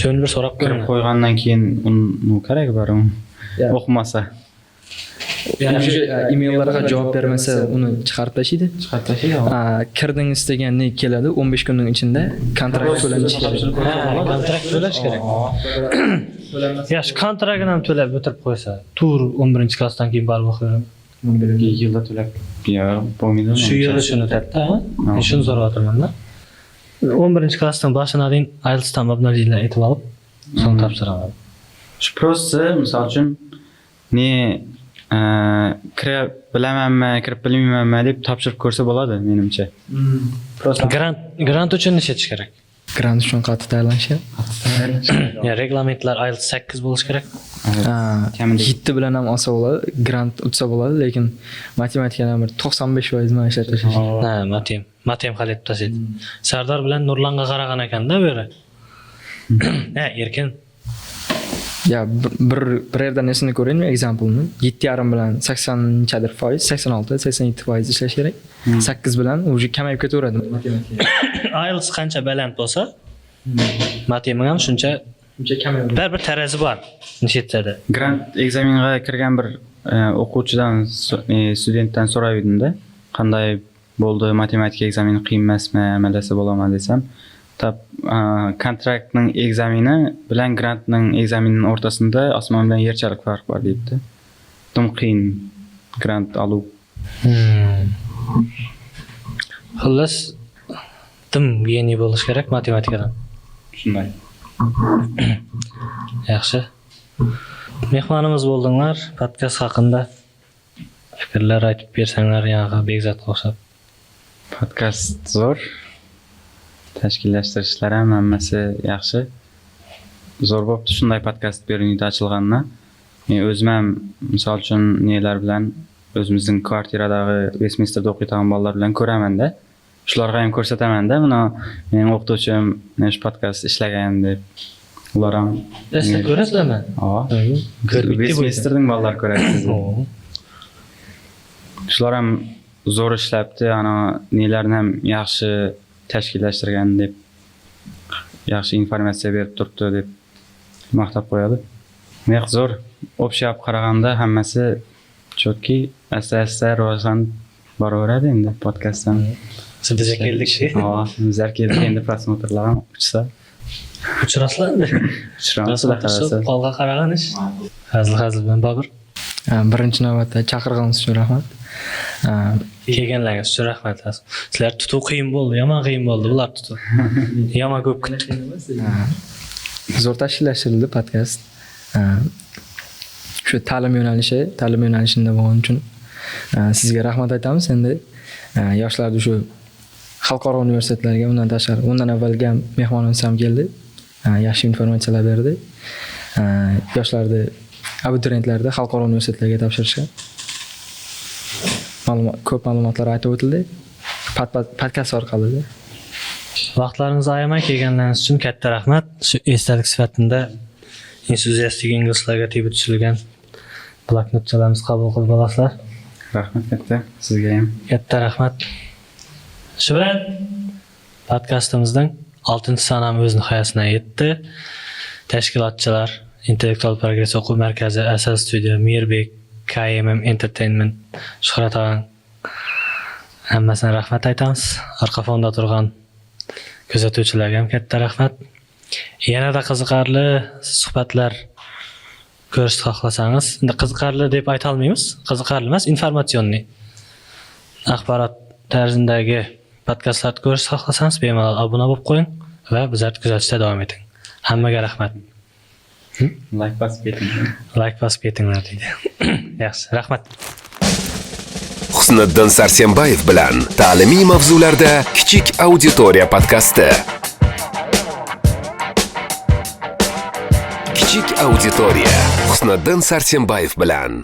Shuni bir so'rab Kirib ko'raman. qo'ygandan keyin uni kerak bor o'qimasa. emaillarga javob bermasa uni chiqarib tashlaydi. Kirdingiz degan ne keladi 15 kunning ichida kontrakt to'lanishi kerak. Kontrakt to'lash kerak. Yaxshi, kontraktini ham to'lab o'tirib qo'ysa, tur 11-klassdan keyin barib o'qiyman. 2 yilda to'lab. Yo, bo'lmaydi. Shu yilda shuni aytdi, ha? Men shuni so'rayapman-da. 11-klassdan boshidan deyim IELTSdan mabnalilar aytib olib, so'ng topshiraman. Shu prosessi, misol uchun ne kirib bilamanmi, kirib bilmaymanmi deb topshirib ko'rsa bo'ladi, menimcha. Grant uchun necha ish kerak? Grant uchun qattiq tayyorlanish kerak. Ya, reglamentlar IELTS 8 bo'lish kerak. Kamida 7 bilan ham olsa bo'ladi, grant utsa bo'ladi, lekin matematikadan bir 95% man ishlab tashlash. Ha, matem hal etib tashlaydi. Sardor bilan Nurlanga qaragan ekanda bu yerda. Ha, erkin. Ya bir yerdan nesini ko'raymi, example-ni. 7,5 bilan 80-chadir foiz, 86, 87% ishlash kerak. 8 bilan уже kamayib ketaveradi matematika. IELTS qancha baland bo'lsa, matematika ham shuncha kamayadi. bir tarazi bor. Nishetada. grant ekzaminga kirgan bir o'quvchidan, studentdan so'raydim-da, qanday bo'ldi matematika ekzameni qiyin emasmi, amalasa bo'laman desam, kontraktning ekzameni bilan grantning ekzamenining o'rtasida osmon bilan yerchalik farq bor deydi. Tum qiyin grant oluv. Xullas, tim geniy bo'lish kerak matematikadan. Shunday. Yaxshi. Mehmonimiz bo'ldinglar. Podkast haqida fikrlar aytib bersanglar, yog'i Begzatga o'xshab. Podkast zo'r. Tashkillashtirishlar ham hammasi yaxshi. Zo'r bo'pti shunday podkast berunida ochilgandan. Men o'zim ham misol uchun nelar bilan o'zimizning kvartiradagi Westminsterda o'qiyotgan bolalar bilan ko'raman-da. Shularga ham ko'rsataman-da, mana mening o'qituvchim mana shu podkast ishlagan deb. Ular ham Eslab ko'rasizlarmi? Ha. Westminsterning bolalar ko'radi sizni. Shular ham zo'r ishlabdi, ana nelarni ham yaxshi tashkillashtirgan deb, yaxshi informatsiya berib turibdi deb maqtab qo'yadi. Men zo'r o'pshab qaraganda hammasi chotki, asta-asta rivojlanib boraveradi endi podkastdan. Siz bizga keldik. Ha, bizlar keldik endi prosmotrlar ham uchsa. Uchrasizlar-da. Uchrasizlar. Qolga qaragan ish. Hazil bilan Bobur. Birinchi navbatda chaqirganingiz uchun rahmat. Kelganlaringiz uchun rahmat. Sizlar tutuv qiyin bo'ldi, yomon qiyin bo'ldi bular tutuv. Yomon ko'p kutdik. Zo'r tashkillashtirildi podkast. Shu ta'lim yo'nalishida bo'lgani uchun sizga rahmat aytamiz. Endi yoshlarda shu xalqaro universitetlarga undan tashqari, undan avvalgi ham mehmonimiz ham keldi. Yaxshi informatsiyalar berdi. Yoshlarda abituriyentlarda xalqaro universitetlarga topshirishga ko'p ma'lumotlar aytib o'tildi. Podkast orqali. Vaqtlaringizni ayamay kelganlaringiz uchun katta rahmat. Shu esdalik sifatida Enthusiastic Englishlarga tebut tushilgan bloknotchalarimizni qabul qilib olasizlar. Rahmat katta sizga ham. Katta rahmat. Shu bilan podkastimizning 6-soni ham o'z nihoyasiga yetdi. Tashkilotchilar Intellektual progress o'quv markazi, Asal studio, Mirbek, KMM Entertainment, Shuhrat og'ang hammasiga rahmat aytamiz. Orqa fonda turgan kuzatuvchilarga ham katta rahmat. Yanada qiziqarli suhbatlar ko'rishni xohlasangiz, endi qiziqarli deb ayta olmaymiz. Qiziqarli emas, informatsionniy axborot tarzidagi podkastlarni ko'rishni xohlasangiz, bemalol obuna bo'lib qo'ying va bizlarni kuzatishda davom eting. Hammaga rahmat. Like bosib keting. Like bosib ketinglar deydi. Yaxshi, rahmat. Husniddin Sarsenbayev bilan ta'limiy mavzularda kichik auditoriya podkasti. Kichik auditoriya Husniddin Sarsenbayev bilan